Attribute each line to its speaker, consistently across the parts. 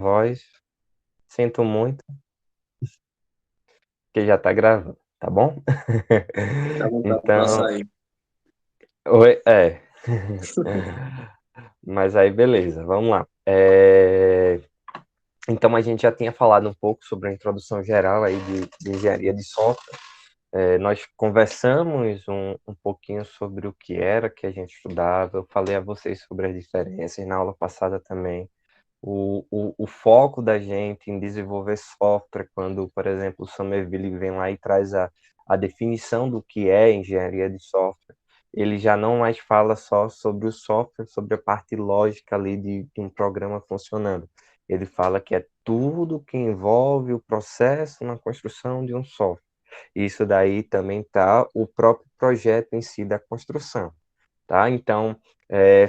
Speaker 1: voz. Sinto muito, que já tá gravando, tá bom?
Speaker 2: Fica à vontade para
Speaker 1: Então,
Speaker 2: sair.
Speaker 1: oi, mas aí beleza, vamos lá. Então a gente já tinha falado um pouco sobre a introdução geral aí de engenharia de software. Nós conversamos um pouquinho sobre o que era que a gente estudava. Eu falei a vocês sobre as diferenças na aula passada também. O foco da gente em desenvolver software, quando, por exemplo, o Somerville vem lá e traz a definição do que é engenharia de software, ele já não mais fala só sobre o software, sobre a parte lógica ali de um programa funcionando. Ele fala que é tudo que envolve o processo na construção de um software. Isso daí também está o próprio projeto em si da construção, tá? Então,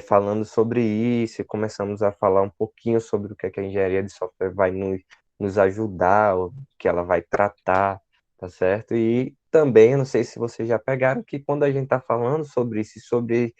Speaker 1: falando sobre isso, começamos a falar um pouquinho sobre o que a engenharia de software vai nos ajudar, o que ela vai tratar, tá certo? E também, eu não sei se vocês já pegaram, que quando a gente está falando sobre isso, sobre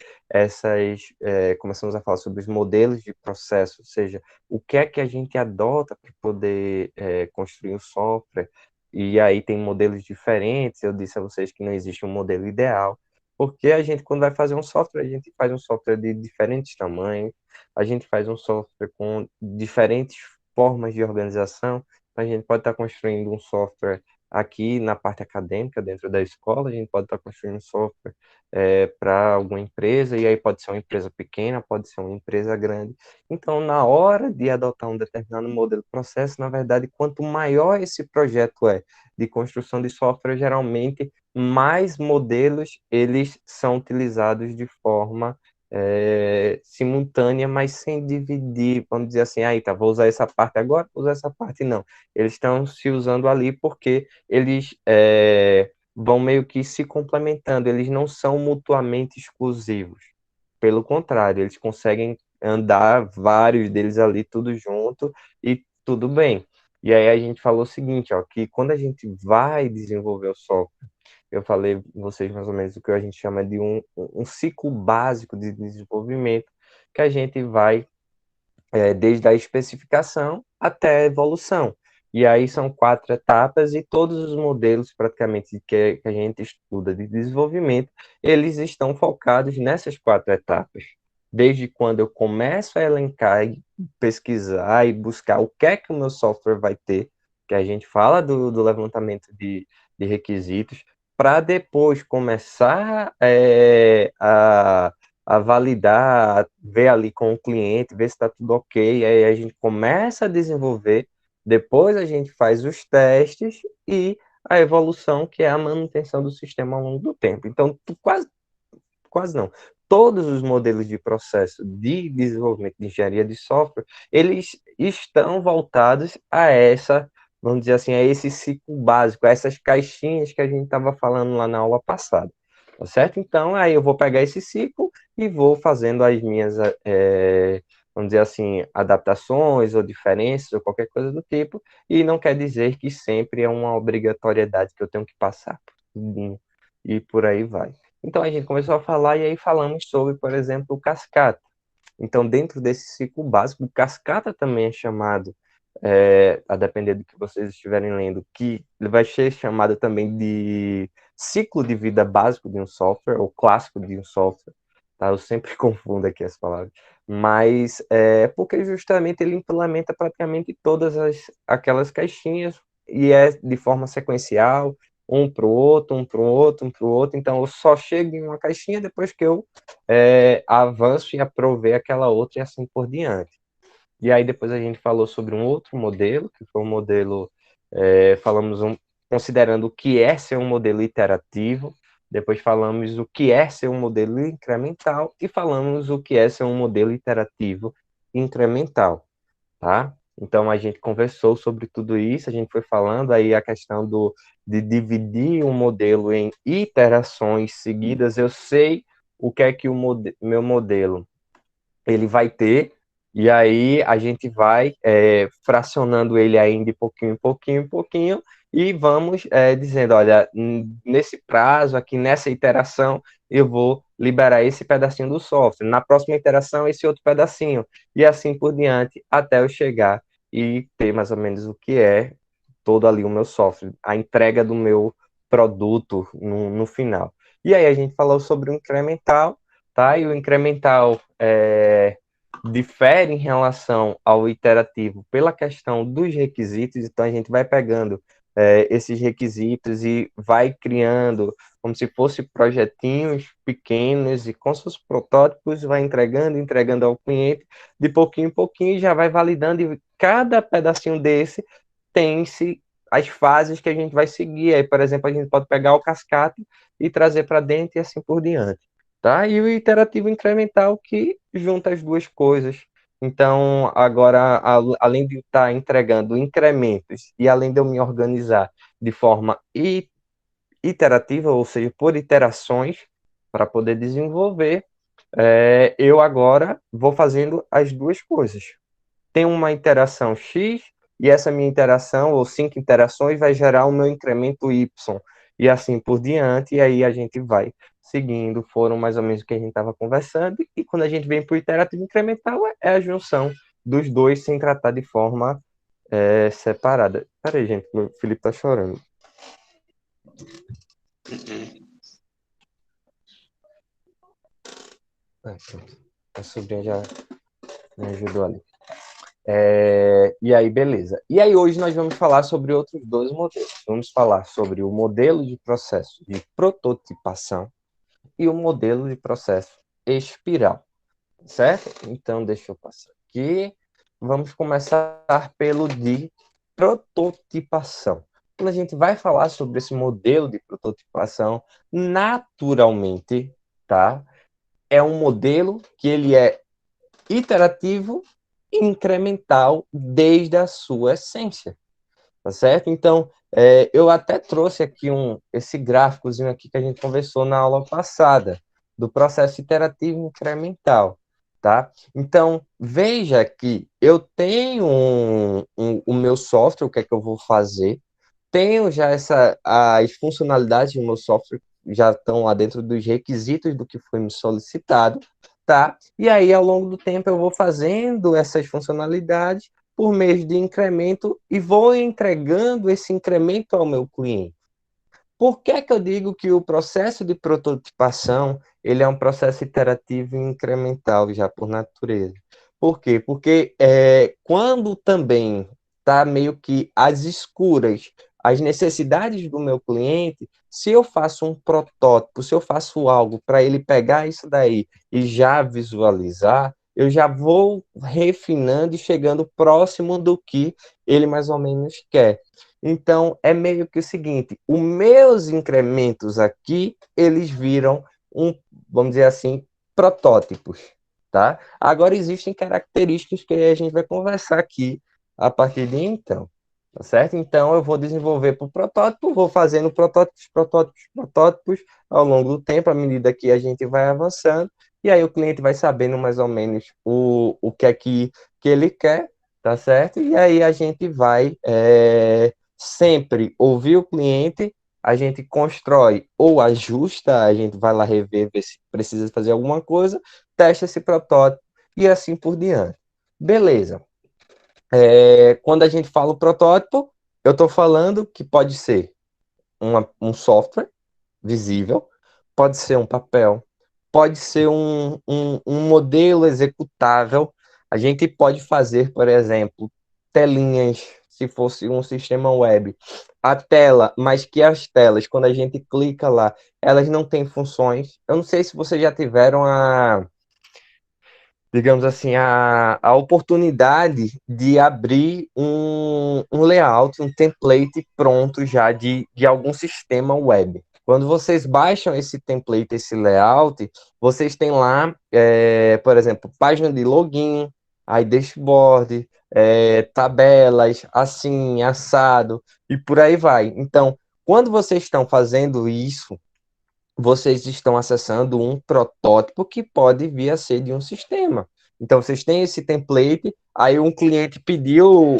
Speaker 1: começamos a falar sobre os modelos de processo, ou seja, o que é que a gente adota para poder construir um software, e aí tem modelos diferentes, eu disse a vocês que não existe um modelo ideal, porque a gente, quando vai fazer um software, a gente faz um software de diferentes tamanhos, a gente faz um software com diferentes formas de organização. A gente pode estar construindo um software aqui na parte acadêmica, dentro da escola, a gente pode estar construindo um software para alguma empresa, e aí pode ser uma empresa pequena, pode ser uma empresa grande. Então, na hora de adotar um determinado modelo de processo, na verdade, quanto maior esse projeto é de construção de software, geralmente mais modelos eles são utilizados de forma simultânea, mas sem dividir, vamos dizer assim, aí tá, vou usar essa parte agora, vou usar essa parte não. Eles estão se usando ali porque eles vão meio que se complementando, eles não são mutuamente exclusivos. Pelo contrário, eles conseguem andar vários deles ali tudo junto e tudo bem. E aí a gente falou o seguinte, ó, que quando a gente vai desenvolver o software, eu falei vocês mais ou menos o que a gente chama de um ciclo básico de desenvolvimento, que a gente vai desde a especificação até a evolução. E aí são 4 etapas e todos os modelos praticamente que a gente estuda de desenvolvimento, eles estão focados nessas 4 etapas. Desde quando eu começo a elencar e pesquisar e buscar o que é que o meu software vai ter, que a gente fala do levantamento de requisitos, para depois começar a validar, ver ali com o cliente, ver se está tudo ok, aí a gente começa a desenvolver, depois a gente faz os testes e a evolução, que é a manutenção do sistema ao longo do tempo. Então, quase não. Todos os modelos de processo de desenvolvimento de engenharia de software, eles estão voltados a vamos dizer assim, a esse ciclo básico, a essas caixinhas que a gente estava falando lá na aula passada, tá certo? Então, aí eu vou pegar esse ciclo e vou fazendo as minhas, vamos dizer assim, adaptações ou diferenças ou qualquer coisa do tipo, e não quer dizer que sempre é uma obrigatoriedade que eu tenho que passar por tudinho, e por aí vai. Então a gente começou a falar e aí falamos sobre, por exemplo, o cascata. Então, dentro desse ciclo básico, o cascata também é chamado, a depender do que vocês estiverem lendo, que ele vai ser chamado também de ciclo de vida básico de um software, ou clássico de um software, tá? Eu sempre confundo aqui as palavras, mas porque justamente ele implementa praticamente todas aquelas caixinhas e é de forma sequencial, um para o outro, um para o outro, um para o outro. Então, eu só chego em uma caixinha depois que eu avanço e aprovei aquela outra e assim por diante. E aí depois a gente falou sobre um outro modelo, que foi um modelo, considerando o que é ser um modelo iterativo, depois falamos o que é ser um modelo incremental e falamos o que é ser um modelo iterativo incremental, tá? Então a gente conversou sobre tudo isso, a gente foi falando aí a questão de dividir um modelo em iterações seguidas. Eu sei o que é que meu modelo ele vai ter, e aí a gente vai fracionando ele ainda de pouquinho em pouquinho em pouquinho, e vamos dizendo, olha, nesse prazo aqui, nessa iteração, eu vou liberar esse pedacinho do software, na próxima iteração, esse outro pedacinho, e assim por diante, até eu chegar e ter mais ou menos o que é todo ali o meu software, a entrega do meu produto no final. E aí a gente falou sobre o incremental, tá? E o incremental difere em relação ao iterativo pela questão dos requisitos, então a gente vai pegando esses requisitos e vai criando como se fossem projetinhos pequenos e com seus protótipos vai entregando ao cliente de pouquinho em pouquinho, já vai validando e cada pedacinho desse tem-se as fases que a gente vai seguir. Aí, por exemplo, a gente pode pegar o cascata e trazer para dentro e assim por diante. Tá? E o iterativo incremental que junta as duas coisas. Então, agora, além de estar entregando incrementos e além de eu me organizar de forma iterativa, ou seja, por iterações, para poder desenvolver, eu agora vou fazendo as duas coisas. Tem uma interação X, e essa minha interação, ou 5 interações, vai gerar o meu incremento Y, e assim por diante, e aí a gente vai seguindo, foram mais ou menos o que a gente estava conversando, e quando a gente vem para o iterativo incremental, é a junção dos dois sem tratar de forma separada. Peraí, gente, o Felipe tá chorando. A sobrinha já me ajudou ali. E aí, beleza. E aí, hoje nós vamos falar sobre outros dois modelos. Vamos falar sobre o modelo de processo de prototipação e o modelo de processo espiral, certo? Então, deixa eu passar aqui. Vamos começar pelo de prototipação. Quando a gente vai falar sobre esse modelo de prototipação, naturalmente, tá? É um modelo que ele é iterativo e incremental desde a sua essência, tá certo? Então, eu até trouxe aqui esse gráficozinho aqui que a gente conversou na aula passada, do processo iterativo incremental, tá? Então, veja que eu tenho o meu software, o que é que eu vou fazer, tenho já as funcionalidades do meu software já estão lá dentro dos requisitos do que foi me solicitado, tá? E aí, ao longo do tempo, eu vou fazendo essas funcionalidades por meio de incremento e vou entregando esse incremento ao meu cliente. Por que é que eu digo que o processo de prototipação ele é um processo iterativo e incremental já por natureza? Por quê? Porque quando também está meio que às escuras as necessidades do meu cliente, se eu faço um protótipo, se eu faço algo para ele pegar isso daí e já visualizar, eu já vou refinando e chegando próximo do que ele mais ou menos quer. Então, é meio que o seguinte, os meus incrementos aqui, eles viram vamos dizer assim, protótipos, tá? Agora, existem características que a gente vai conversar aqui a partir de então, tá certo? Então, eu vou desenvolver para o protótipo, vou fazendo protótipos ao longo do tempo, à medida que a gente vai avançando, e aí o cliente vai sabendo mais ou menos o que é que ele quer, tá certo? E aí a gente vai sempre ouvir o cliente, a gente constrói ou ajusta, a gente vai lá rever, ver se precisa fazer alguma coisa, testa esse protótipo e assim por diante. Beleza. Quando a gente fala o protótipo, eu estou falando que pode ser um software visível, pode ser um papel, pode ser um modelo executável. A gente pode fazer, por exemplo, telinhas, se fosse um sistema web, a tela, mas que as telas, quando a gente clica lá, elas não têm funções. Eu não sei se vocês já tiveram digamos assim, a oportunidade de abrir um layout, um template pronto já de algum sistema web. Quando vocês baixam esse template, esse layout, vocês têm lá, por exemplo, página de login, aí dashboard, tabelas, assim, assado, e por aí vai. Então, quando vocês estão fazendo isso, vocês estão acessando um protótipo que pode vir a ser de um sistema. Então, vocês têm esse template, aí um cliente pediu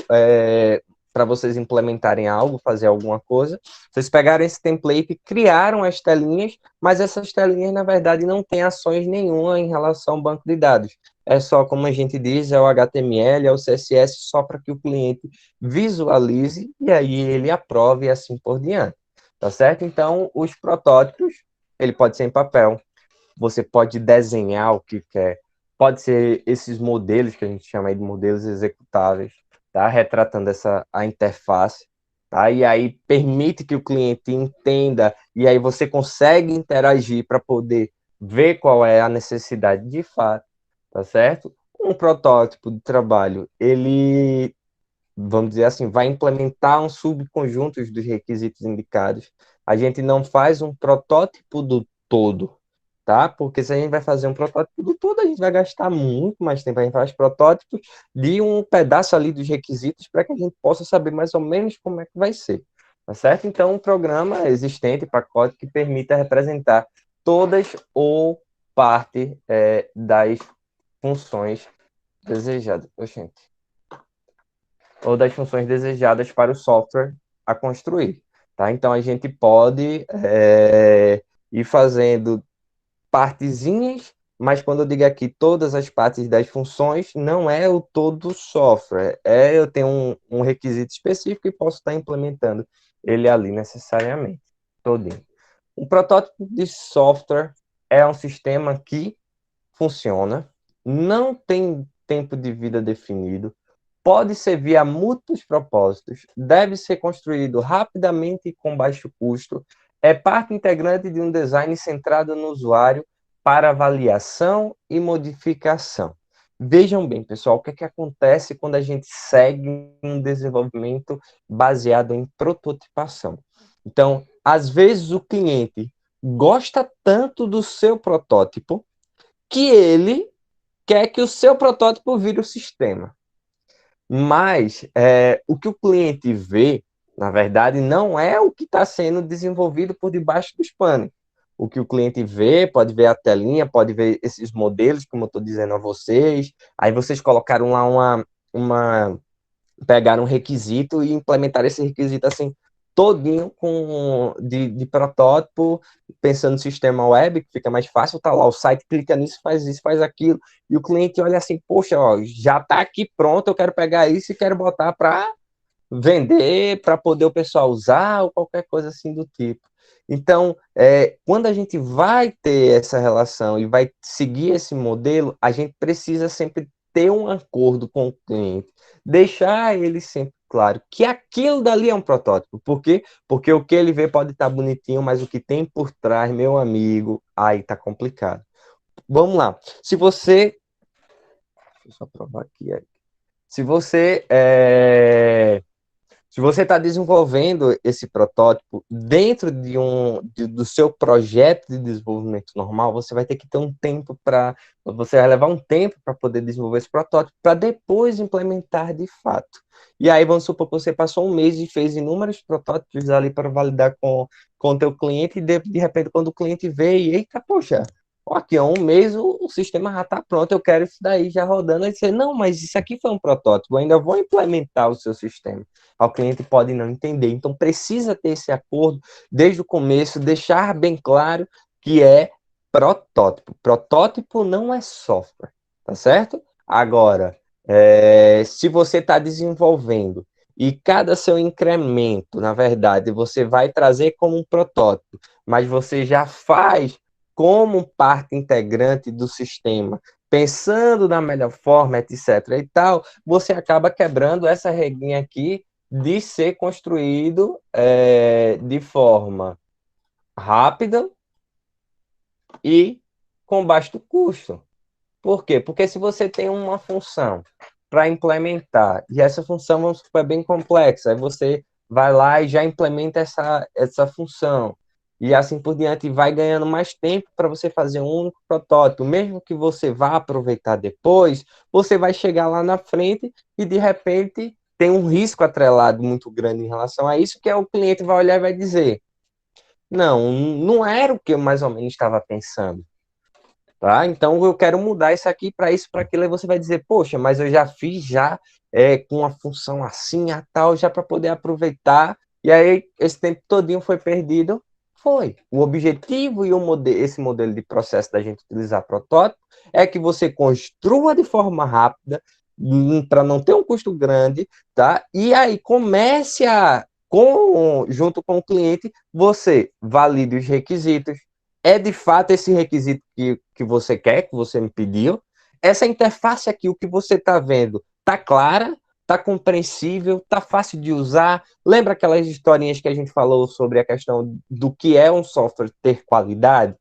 Speaker 1: para vocês implementarem algo, fazer alguma coisa, vocês pegaram esse template, criaram as telinhas, mas essas telinhas, na verdade, não têm ações nenhuma em relação ao banco de dados. é só, como a gente diz, é o HTML, é o CSS, só para que o cliente visualize e aí ele aprove e assim por diante, tá certo? Então, os protótipos, ele pode ser em papel, você pode desenhar o que quer, pode ser esses modelos que a gente chama aí de modelos executáveis, tá? Retratando a interface, tá? E aí permite que o cliente entenda e aí você consegue interagir para poder ver qual é a necessidade de fato, tá certo? Um protótipo de trabalho, ele, vamos dizer assim, vai implementar um subconjunto dos requisitos indicados. A gente não faz um protótipo do todo, tá? Porque se a gente vai fazer um protótipo do todo, a gente vai gastar muito mais tempo. A gente faz protótipos de um pedaço ali dos requisitos para que a gente possa saber mais ou menos como é que vai ser, tá certo? Então, um programa existente, pacote, que permita representar todas ou parte das funções desejadas. Oxente, ou das funções desejadas para o software a construir, tá? Então, a gente pode ir fazendo partezinhas, mas quando eu digo aqui todas as partes das funções, não é o todo o software. Eu tenho um requisito específico e posso estar implementando ele ali necessariamente, todinho. Um protótipo de software é um sistema que funciona, não tem tempo de vida definido, pode servir a múltiplos propósitos, deve ser construído rapidamente e com baixo custo, é parte integrante de um design centrado no usuário para avaliação e modificação. Vejam bem, pessoal, o que é que acontece quando a gente segue um desenvolvimento baseado em prototipação. Então, às vezes o cliente gosta tanto do seu protótipo que ele quer que o seu protótipo vire o sistema. Mas o que o cliente vê, na verdade, não é o que está sendo desenvolvido por debaixo dos panos. O que o cliente vê, pode ver a telinha, pode ver esses modelos, como eu estou dizendo a vocês. Aí vocês colocaram lá pegaram um requisito e implementaram esse requisito assim, todinho de protótipo, pensando no sistema web, que fica mais fácil, tá lá, o site clica nisso, faz isso, faz aquilo, e o cliente olha assim, poxa, ó, já tá aqui pronto, eu quero pegar isso e quero botar para vender, para poder o pessoal usar, ou qualquer coisa assim do tipo. Então, quando a gente vai ter essa relação e vai seguir esse modelo, a gente precisa sempre ter um acordo com o cliente, deixar ele sempre claro que aquilo dali é um protótipo. Por quê? Porque o que ele vê pode estar bonitinho, mas o que tem por trás, meu amigo, aí tá complicado. Vamos lá. Se você. Deixa eu só provar aqui. Se você se você está desenvolvendo esse protótipo dentro do seu projeto de desenvolvimento normal, você vai ter que ter um tempo para. Você vai levar um tempo para poder desenvolver esse protótipo, para depois implementar de fato. E aí, vamos supor que você passou um mês e fez inúmeros protótipos ali para validar com o teu cliente, e de repente, quando o cliente veio, eita, poxa, ó, aqui há um mês o sistema já está pronto, eu quero isso daí já rodando. Aí você, não, mas isso aqui foi um protótipo, eu ainda vou implementar o seu sistema. O cliente pode não entender. Então, precisa ter esse acordo desde o começo, deixar bem claro que é protótipo. Protótipo não é software, tá certo? Agora, se você está desenvolvendo e cada seu incremento, na verdade, você vai trazer como um protótipo, mas você já faz como parte integrante do sistema, pensando na melhor forma, etc. e tal, você acaba quebrando essa regrinha aqui de ser construído de forma rápida e com baixo custo. Por quê? Porque se você tem uma função para implementar, e essa função vamos supor, é bem complexa, aí você vai lá e já implementa essa função, e assim por diante, vai ganhando mais tempo para você fazer um único protótipo, mesmo que você vá aproveitar depois, você vai chegar lá na frente e de repente tem um risco atrelado muito grande em relação a isso, que é o cliente vai olhar e vai dizer, não era o que eu mais ou menos estava pensando. Tá? Então eu quero mudar isso aqui para isso, para aquilo, e você vai dizer, poxa, mas eu já fiz já com a função assim, a tal, já para poder aproveitar, e aí esse tempo todinho foi perdido Foi. O objetivo e esse modelo de processo da gente utilizar protótipo é que você construa de forma rápida, para não ter um custo grande, tá? E aí comece junto com o cliente, você valide os requisitos. É de fato esse requisito que você quer, que você me pediu. Essa interface aqui, o que você está vendo, está clara, está compreensível, está fácil de usar. Lembra aquelas historinhas que a gente falou sobre a questão do que é um software ter qualidade?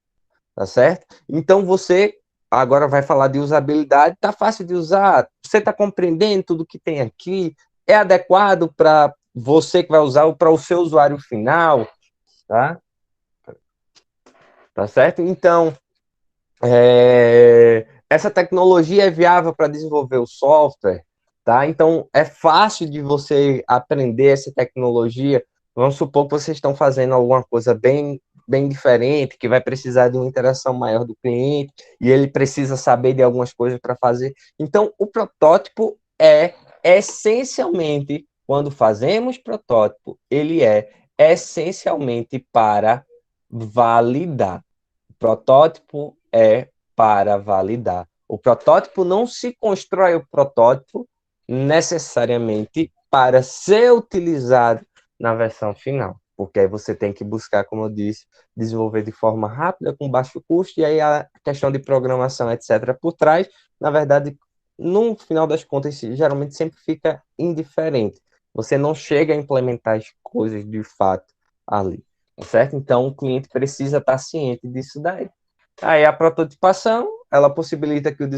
Speaker 1: Tá certo? Então você agora vai falar de usabilidade, tá fácil de usar, você está compreendendo tudo que tem aqui, é adequado para você que vai usar ou para o seu usuário final, tá? Tá certo? Então, essa tecnologia é viável para desenvolver o software, tá? Então, é fácil de você aprender essa tecnologia. Vamos supor que vocês estão fazendo alguma coisa bem diferente, que vai precisar de uma interação maior do cliente, e ele precisa saber de algumas coisas para fazer. Então, o protótipo é essencialmente, quando fazemos protótipo, ele é essencialmente para validar. O protótipo é para validar. O protótipo não se constrói o protótipo necessariamente para ser utilizado na versão final, porque aí você tem que buscar, como eu disse, desenvolver de forma rápida, com baixo custo, e aí a questão de programação, etc., por trás, na verdade, no final das contas, geralmente sempre fica indiferente. Você não chega a implementar as coisas de fato ali, certo? Então, o cliente precisa estar ciente disso daí. Aí a prototipação, ela possibilita que o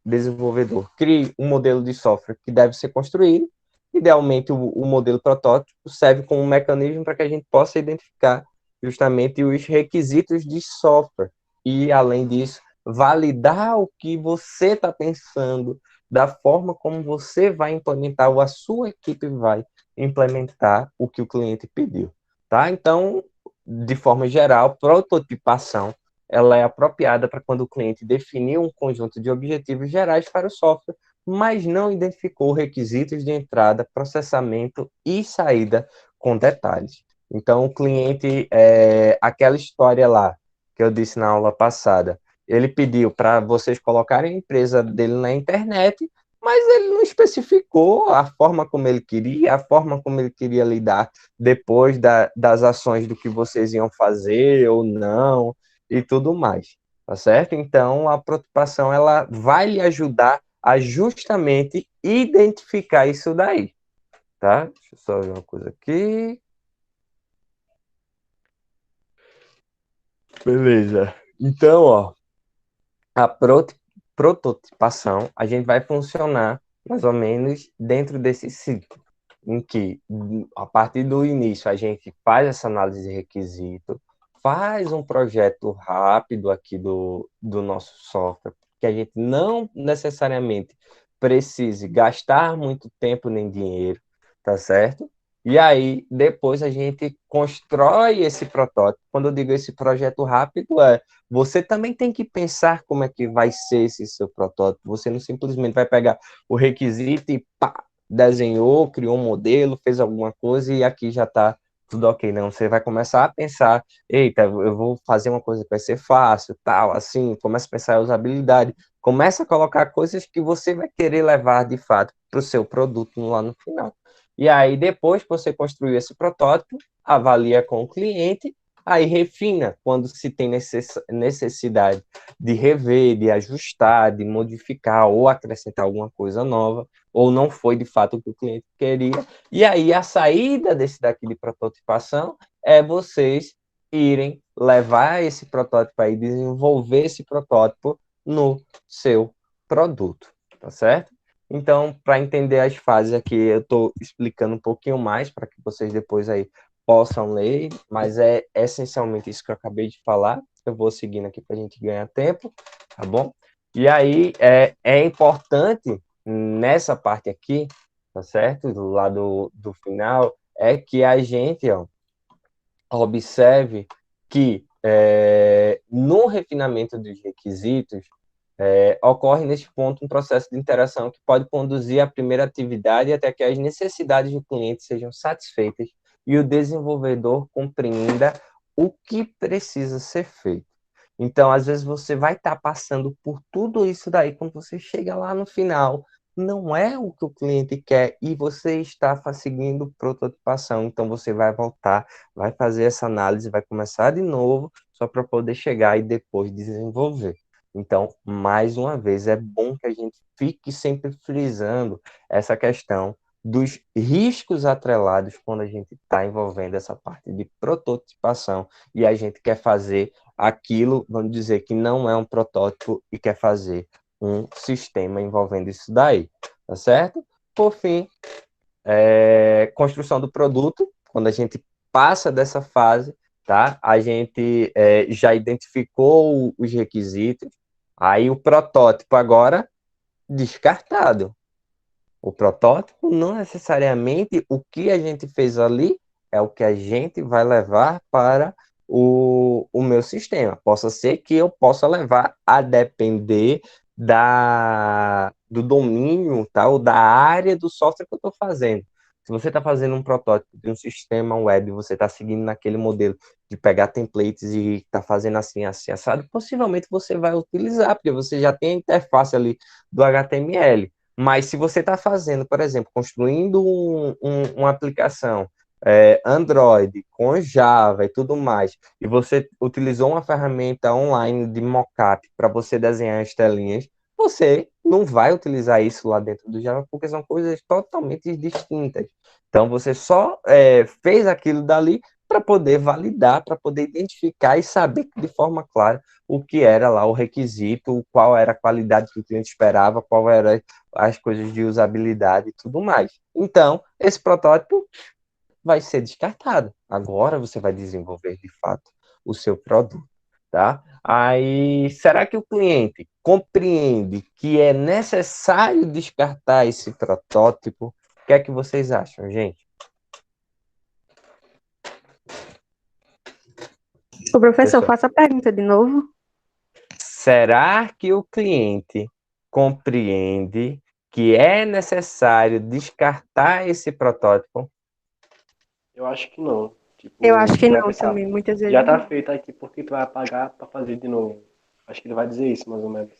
Speaker 1: desenvolvedor crie um modelo de software que deve ser construído. Idealmente, o modelo protótipo serve como um mecanismo para que a gente possa identificar justamente os requisitos de software. E, além disso, validar o que você está pensando, da forma como você vai implementar, ou a sua equipe vai implementar o que o cliente pediu. Tá? Então, de forma geral, prototipação ela é apropriada para quando o cliente definiu um conjunto de objetivos gerais para o software, mas não identificou requisitos de entrada, processamento e saída com detalhes. Então, o cliente, aquela história lá que eu disse na aula passada, ele pediu para vocês colocarem a empresa dele na internet, mas ele não especificou a forma como ele queria, a forma como ele queria lidar depois das ações do que vocês iam fazer ou não, e tudo mais, tá certo? Então, a prototipação, ela vai lhe ajudar a justamente identificar isso daí, tá? Deixa eu só ver uma coisa aqui. Beleza. Então, ó, a prototipação, a gente vai funcionar mais ou menos dentro desse ciclo, em que, a partir do início, a gente faz essa análise de requisito, faz um projeto rápido aqui do nosso software, que a gente não necessariamente precise gastar muito tempo nem dinheiro, tá certo? E aí, depois a gente constrói esse protótipo. Quando eu digo esse projeto rápido, você também tem que pensar como é que vai ser esse seu protótipo. Você não simplesmente vai pegar o requisito e pá, desenhou, criou um modelo, fez alguma coisa e aqui já está tudo ok. Não, você vai começar a pensar, eita, eu vou fazer uma coisa que vai ser fácil, tal, assim, começa a pensar em usabilidade, começa a colocar coisas que você vai querer levar de fato para o seu produto lá no final. E aí, depois que você construiu esse protótipo, avalia com o cliente, aí refina quando se tem necessidade de rever, de ajustar, de modificar ou acrescentar alguma coisa nova, ou não foi de fato o que o cliente queria. E aí a saída desse daqui de prototipação é vocês irem levar esse protótipo aí, desenvolver esse protótipo no seu produto, tá certo? Então, para entender as fases aqui, eu estou explicando um pouquinho mais para que vocês depois aí possam ler, mas é essencialmente isso que eu acabei de falar. Eu vou seguindo aqui para a gente ganhar tempo, tá bom? E aí é importante nessa parte aqui, tá certo? Do lado do final, é que a gente, ó, observe que no refinamento dos requisitos, ocorre neste ponto um processo de interação que pode conduzir à primeira atividade até que as necessidades do cliente sejam satisfeitas e o desenvolvedor compreenda o que precisa ser feito. Então, às vezes, você vai estar passando por tudo isso daí, quando você chega lá no final, não é o que o cliente quer e você está seguindo prototipação. Então, você vai voltar, vai fazer essa análise, vai começar de novo, só para poder chegar e depois desenvolver. Então, mais uma vez, é bom que a gente fique sempre frisando essa questão dos riscos atrelados quando a gente está envolvendo essa parte de prototipação e a gente quer fazer aquilo, vamos dizer, que não é um protótipo e quer fazer um sistema envolvendo isso daí, tá certo? Por fim, construção do produto, quando a gente passa dessa fase, tá? A gente já identificou os requisitos, aí o protótipo agora descartado. O protótipo não necessariamente o que a gente fez ali é o que a gente vai levar para o meu sistema. Possa ser que eu possa levar a depender do domínio, tá? Ou da área do software que eu estou fazendo. Se você está fazendo um protótipo de um sistema web, você está seguindo naquele modelo de pegar templates e está fazendo assim, assim, assado, possivelmente você vai utilizar, porque você já tem a interface ali do HTML. Mas se você está fazendo, por exemplo, construindo uma aplicação Android com Java e tudo mais, e você utilizou uma ferramenta online de mockup para você desenhar as telinhas, você não vai utilizar isso lá dentro do Java, porque são coisas totalmente distintas. Então, você só fez aquilo dali para poder validar, para poder identificar e saber de forma clara o que era lá o requisito, qual era a qualidade que o cliente esperava, qual era as coisas de usabilidade e tudo mais. Então, esse protótipo vai ser descartado. Agora você vai desenvolver de fato o seu produto, tá? Aí, será que o cliente compreende que é necessário descartar esse protótipo? O que é que vocês acham, gente?
Speaker 3: O professor,
Speaker 1: Pessoal,
Speaker 3: faça a pergunta de novo.
Speaker 1: será que o cliente compreende que é necessário descartar esse protótipo?
Speaker 2: Eu acho que não.
Speaker 3: Eu acho
Speaker 2: Tipo,
Speaker 3: que
Speaker 2: ele vai
Speaker 3: não
Speaker 2: pensar,
Speaker 3: também, muitas
Speaker 2: já
Speaker 3: vezes
Speaker 2: tá
Speaker 3: não.
Speaker 2: feito aqui, por que tu vai pagar pra fazer de novo? Acho que ele vai dizer isso, mais ou menos.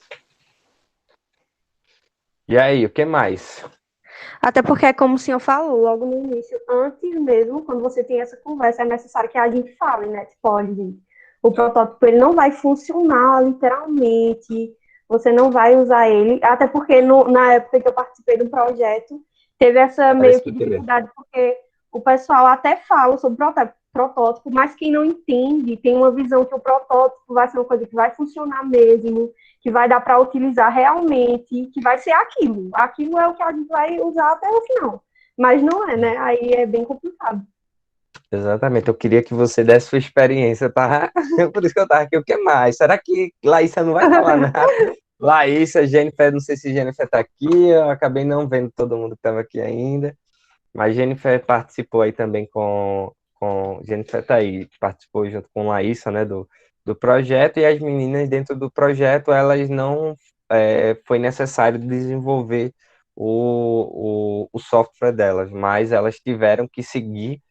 Speaker 1: E aí, o que mais?
Speaker 3: Até porque, é como o senhor falou logo no início, antes mesmo, quando você tem essa conversa, é necessário que a gente fale, né? Tipo, olha, gente, o protótipo ele não vai funcionar literalmente, você não vai usar ele, até porque na época que eu participei do projeto, teve essa
Speaker 1: Era
Speaker 3: meio
Speaker 1: isso que
Speaker 3: que
Speaker 1: eu queria.
Speaker 3: dificuldade, porque o pessoal até fala sobre protótipo, mas quem não entende tem uma visão que o protótipo vai ser uma coisa que vai funcionar mesmo, que vai dar para utilizar realmente, que vai ser aquilo. Aquilo é o que a gente vai usar até o final. Mas não é, né? Aí é bem complicado.
Speaker 1: Exatamente, eu queria que você desse sua experiência, tá? Por isso que eu tava aqui, o que mais? Será que Laísa não vai falar nada? Laísa, Jennifer, não sei se Jennifer tá aqui, eu acabei não vendo todo mundo que estava aqui ainda, mas Jennifer participou aí também Jennifer tá aí, participou junto com Laísa, né, do projeto, e as meninas dentro do projeto, elas não, foi necessário desenvolver o software delas, mas elas tiveram que seguir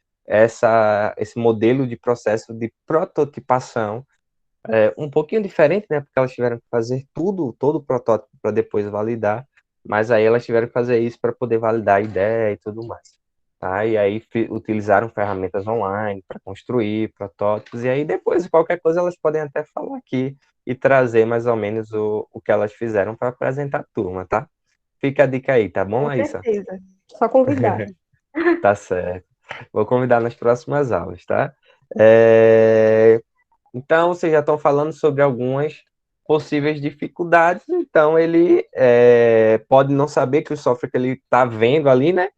Speaker 1: esse modelo de processo de prototipação, um pouquinho diferente, né? Porque elas tiveram que fazer todo o protótipo para depois validar, mas aí elas tiveram que fazer isso para poder validar a ideia e tudo mais. Tá? E aí utilizaram ferramentas online para construir protótipos, e aí depois, qualquer coisa, elas podem até falar aqui e trazer mais ou menos o que elas fizeram para apresentar a turma, tá? Fica a dica aí, tá bom,
Speaker 3: Com
Speaker 1: Laísa?
Speaker 3: certeza. Só convidar.
Speaker 1: Tá certo. Vou convidar nas próximas aulas, tá? É, Então, vocês já estão falando sobre algumas possíveis dificuldades. Então, ele pode não saber que o software que ele está vendo ali, né?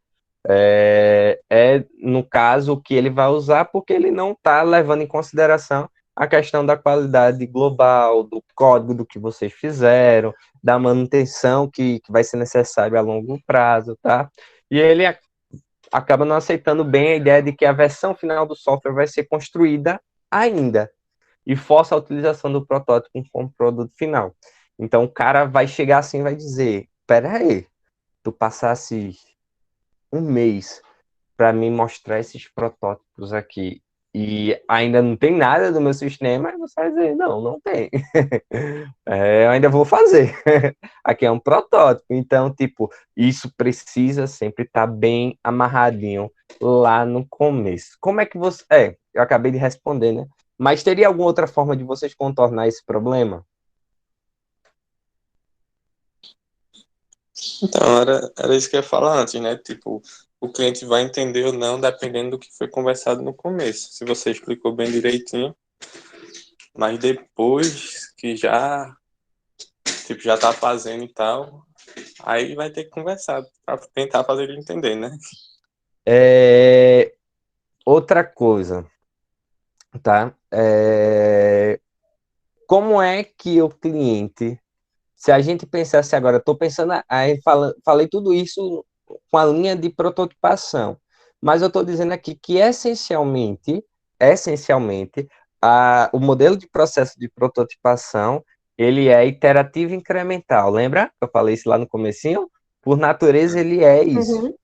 Speaker 1: No caso, o que ele vai usar, porque ele não está levando em consideração a questão da qualidade global, do código do que vocês fizeram, da manutenção que vai ser necessário a longo prazo, tá? E ele acaba não aceitando bem a ideia de que a versão final do software vai ser construída ainda e força a utilização do protótipo como produto final. Então o cara vai chegar assim e vai dizer: pera aí, tu passasse um mês para me mostrar esses protótipos aqui e ainda não tem nada do meu sistema, aí você vai dizer, não tem. Eu ainda vou fazer. Aqui é um protótipo. Então, tipo, isso precisa sempre estar bem amarradinho lá no começo. Como é que você... eu acabei de responder, né? Mas teria alguma outra forma de vocês contornar esse problema?
Speaker 4: Então, era isso que eu ia falar antes, né? Tipo, o cliente vai entender ou não, dependendo do que foi conversado no começo. Se você explicou bem direitinho, mas depois que já tá fazendo e tal, aí vai ter que conversar para tentar fazer ele entender, né?
Speaker 1: Outra coisa, tá? Como é que o cliente, se a gente pensasse agora, estou pensando, aí falei tudo isso com a linha de prototipação, mas eu estou dizendo aqui que essencialmente, o modelo de processo de prototipação, ele é iterativo e incremental. Lembra? Eu falei isso lá no comecinho? Por natureza, ele é isso.
Speaker 3: Uhum.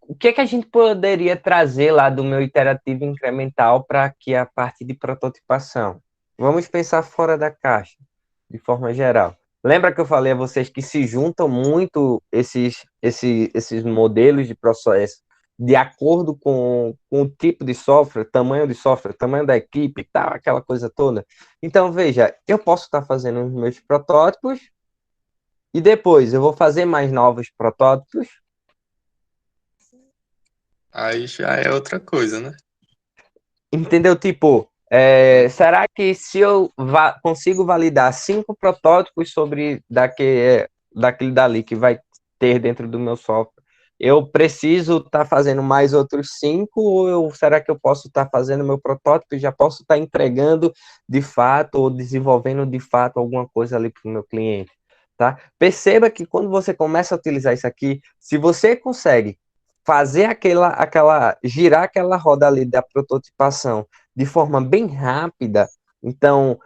Speaker 1: O que é que a gente poderia trazer lá do meu iterativo incremental para aqui a parte de prototipação? Vamos pensar fora da caixa, de forma geral. Lembra que eu falei a vocês que se juntam muito esses modelos de processo de acordo com o tipo de software, tamanho da equipe, tal, aquela coisa toda? Então, veja, eu posso estar fazendo os meus protótipos e depois eu vou fazer mais novos protótipos.
Speaker 4: Aí já é outra coisa, né?
Speaker 1: Entendeu? Tipo, será que se eu consigo validar 5 protótipos sobre daquele dali que vai ter dentro do meu software, eu preciso estar fazendo mais outros 5 ou será que eu posso estar fazendo meu protótipo e já posso estar entregando de fato ou desenvolvendo de fato alguma coisa ali para o meu cliente, tá? Perceba que quando você começa a utilizar isso aqui, se você consegue fazer girar aquela roda ali da prototipação de forma bem rápida, então,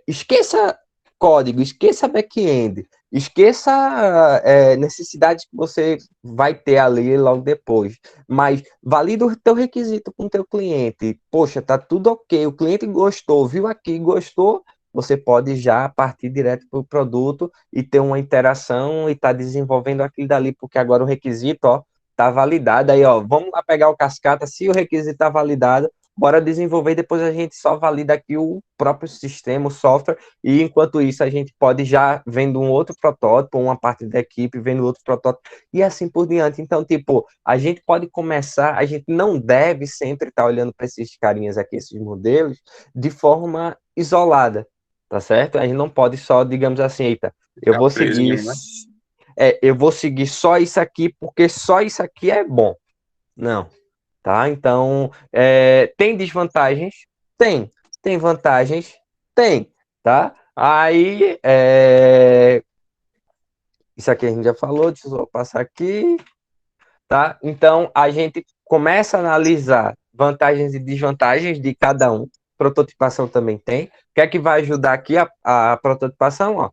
Speaker 1: esqueça código, esqueça back-end, esqueça necessidades que você vai ter ali logo depois, mas valida o teu requisito com o teu cliente, poxa, tá tudo ok, o cliente gostou, viu aqui, gostou, você pode já partir direto para o produto e ter uma interação e estar desenvolvendo aquilo dali, porque agora o requisito, ó, tá validado. Aí, ó, vamos lá pegar o cascata, se o requisito tá validado, bora desenvolver, depois a gente só valida aqui o próprio sistema, o software, e enquanto isso a gente pode já vendo um outro protótipo, uma parte da equipe vendo outro protótipo, e assim por diante. Então, tipo, a gente pode começar, a gente não deve sempre estar olhando para esses carinhas aqui, esses modelos, de forma isolada, tá certo? A gente não pode só, digamos assim, eita, eu
Speaker 4: Já
Speaker 1: vou
Speaker 4: preso em
Speaker 1: seguir
Speaker 4: um, né?
Speaker 1: eu vou seguir só isso aqui porque só isso aqui é bom. Não, tá? Então, tem desvantagens? Tem. Tem vantagens? Tem, tá? Aí, isso aqui a gente já falou, deixa eu só passar aqui, tá? Então, a gente começa a analisar vantagens e desvantagens de cada um. Prototipação também tem. O que é que vai ajudar aqui a prototipação? Ó,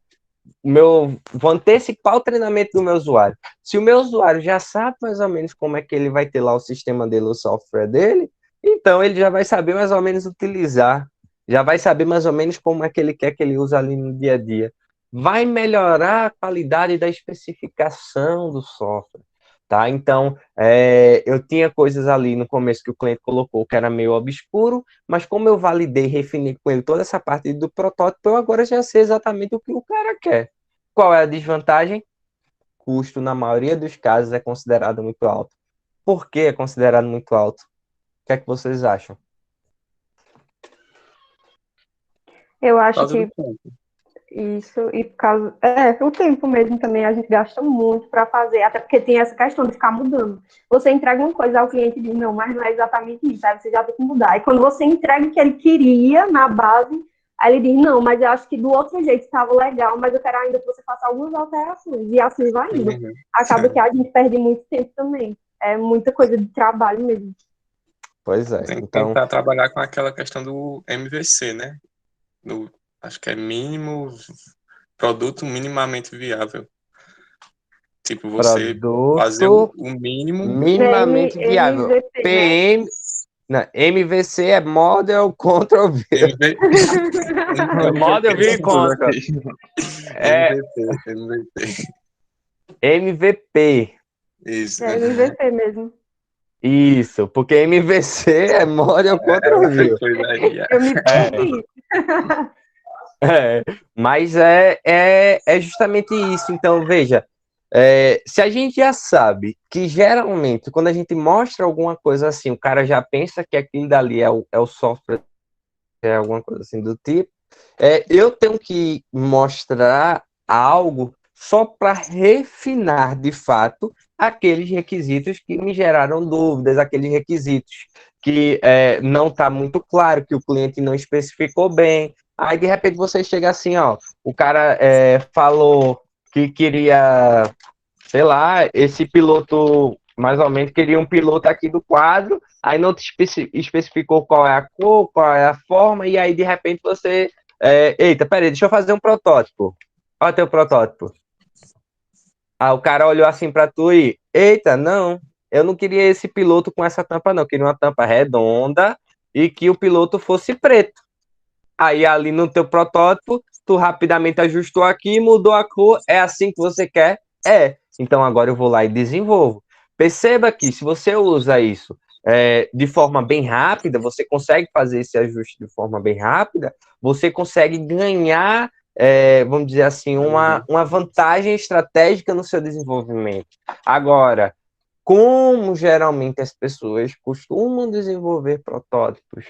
Speaker 1: vou antecipar o treinamento do meu usuário. Se o meu usuário já sabe mais ou menos como é que ele vai ter lá o sistema dele, o software dele, então ele já vai saber mais ou menos utilizar, já vai saber mais ou menos como é que ele quer que ele use ali no dia a dia. Vai melhorar a qualidade da especificação do software. Tá? Então, eu tinha coisas ali no começo que o cliente colocou que era meio obscuro, mas como eu validei, refinei com ele toda essa parte do protótipo, eu agora já sei exatamente o que o cara quer. Qual é a desvantagem? Custo, na maioria dos casos, é considerado muito alto. Por que é considerado muito alto? O que é que vocês acham?
Speaker 3: Eu
Speaker 4: Por
Speaker 3: acho
Speaker 4: causa do
Speaker 3: que
Speaker 4: tempo.
Speaker 3: isso, e por causa. O tempo mesmo também a gente gasta muito para fazer, até porque tem essa questão de ficar mudando. Você entrega uma coisa ao cliente e diz, não, mas não é exatamente isso, aí você já tem que mudar. E quando você entrega o que ele queria na base, aí ele diz, não, mas eu acho que do outro jeito estava legal, mas eu quero ainda que você faça algumas alterações. E assim vai indo.
Speaker 4: Uhum.
Speaker 3: Acaba que a gente perde muito tempo também. É muita coisa de trabalho mesmo.
Speaker 1: Pois é.
Speaker 4: Tem que
Speaker 1: Então,
Speaker 4: tentar trabalhar com aquela questão do MVC, né? Acho que é produto minimamente viável. Tipo, você fazer
Speaker 1: produto
Speaker 4: o mínimo.
Speaker 1: minimamente viável.
Speaker 3: MVP, né?
Speaker 1: PM, Não, MVC é Model Control V. Model V Control.
Speaker 4: MVP.
Speaker 1: MVP.
Speaker 4: Isso.
Speaker 3: É MVP mesmo.
Speaker 1: Isso, porque MVC é Model Control V.
Speaker 3: Eu me perdi.
Speaker 1: Mas é justamente isso. Então, veja, se a gente já sabe que geralmente, quando a gente mostra alguma coisa assim, o cara já pensa que aquilo dali é o software, é alguma coisa assim do tipo, eu tenho que mostrar algo só para refinar de fato aqueles requisitos que me geraram dúvidas, aqueles requisitos que não está muito claro, que o cliente não especificou bem. Aí, de repente, você chega assim, ó, o cara falou que queria, sei lá, esse piloto, mais ou menos, queria um piloto aqui do quadro, aí não te especificou qual é a cor, qual é a forma, e aí, de repente, você... eita, peraí, deixa eu fazer um protótipo. Olha teu protótipo. Aí o cara olhou assim pra tu e, eita, não, eu não queria esse piloto com essa tampa, não. Eu queria uma tampa redonda e que o piloto fosse preto. Aí ali no teu protótipo, tu rapidamente ajustou aqui, mudou a cor, é assim que você quer? É. Então agora eu vou lá e desenvolvo. Perceba que se você usa isso de forma bem rápida, você consegue fazer esse ajuste de forma bem rápida, você consegue ganhar, vamos dizer assim, uma vantagem estratégica no seu desenvolvimento. Agora, como geralmente as pessoas costumam desenvolver protótipos,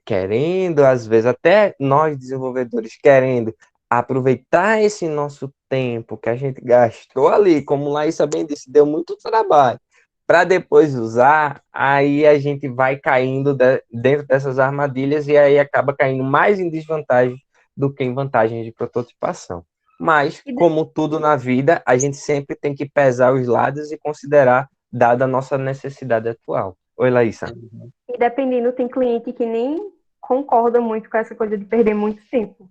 Speaker 1: querendo, às vezes, até nós desenvolvedores querendo aproveitar esse nosso tempo que a gente gastou ali, como Laísa bem disse, deu muito trabalho, para depois usar, aí a gente vai caindo dentro dessas armadilhas e aí acaba caindo mais em desvantagem do que em vantagens de prototipação. Mas, como tudo na vida, a gente sempre tem que pesar os lados e considerar, dada a nossa necessidade atual. Oi, Laísa.
Speaker 3: E dependendo, tem cliente que nem concorda muito com essa coisa de perder muito tempo.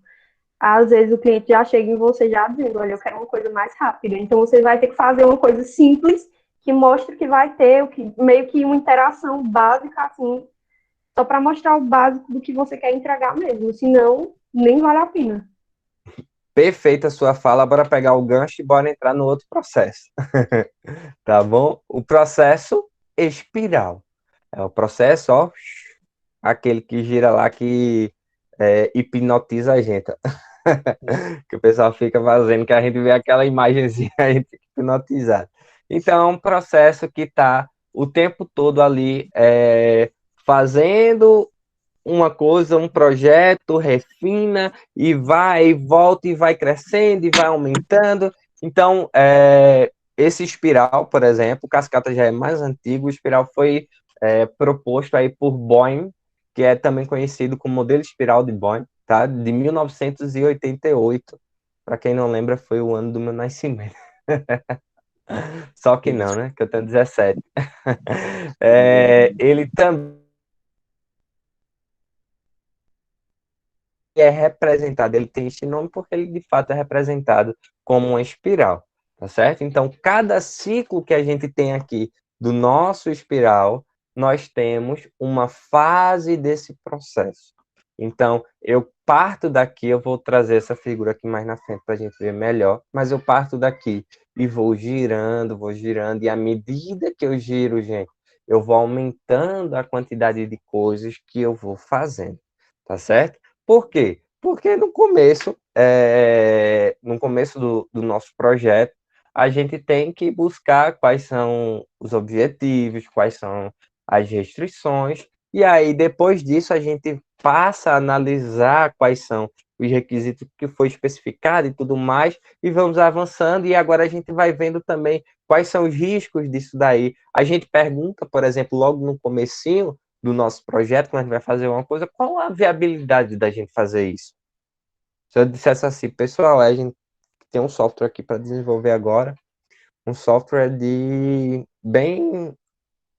Speaker 3: Às vezes o cliente já chega em você já dizendo, olha, eu quero uma coisa mais rápida. Então você vai ter que fazer uma coisa simples que mostre que vai ter meio que uma interação básica, assim, só para mostrar o básico do que você quer entregar mesmo. Senão, nem vale a pena.
Speaker 1: Perfeita a sua fala, bora pegar o gancho e bora entrar no outro processo. Tá bom? O processo espiral. É o processo, ó, aquele que gira lá que hipnotiza a gente. Que o pessoal fica fazendo, que a gente vê aquela imagenzinha, a gente fica hipnotizado. Então, é um processo que está o tempo todo ali fazendo uma coisa, um projeto, refina e vai, e volta, e vai crescendo, e vai aumentando. Então, esse espiral, por exemplo, o cascata já é mais antigo, o espiral foi proposto aí por Boeing, que é também conhecido como modelo espiral de Boeing, tá? De 1988. Para quem não lembra, foi o ano do meu nascimento. Só que não, né? Que eu tenho 17. Ele também é representado, ele tem esse nome porque ele de fato é representado como uma espiral, tá certo? Então, cada ciclo que a gente tem aqui do nosso espiral, nós temos uma fase desse processo. Então, eu parto daqui, eu vou trazer essa figura aqui mais na frente para a gente ver melhor, mas eu parto daqui e vou girando, e à medida que eu giro, gente, eu vou aumentando a quantidade de coisas que eu vou fazendo, tá certo? Por quê? Porque no começo do nosso projeto, a gente tem que buscar quais são os objetivos, quais são as restrições, e aí depois disso a gente passa a analisar quais são os requisitos que foi especificado e tudo mais, e vamos avançando, e agora a gente vai vendo também quais são os riscos disso daí. A gente pergunta, por exemplo, logo no comecinho, do nosso projeto, quando a gente vai fazer uma coisa, qual a viabilidade da gente fazer isso? Se eu dissesse assim, pessoal, a gente tem um software aqui para desenvolver agora, um software bem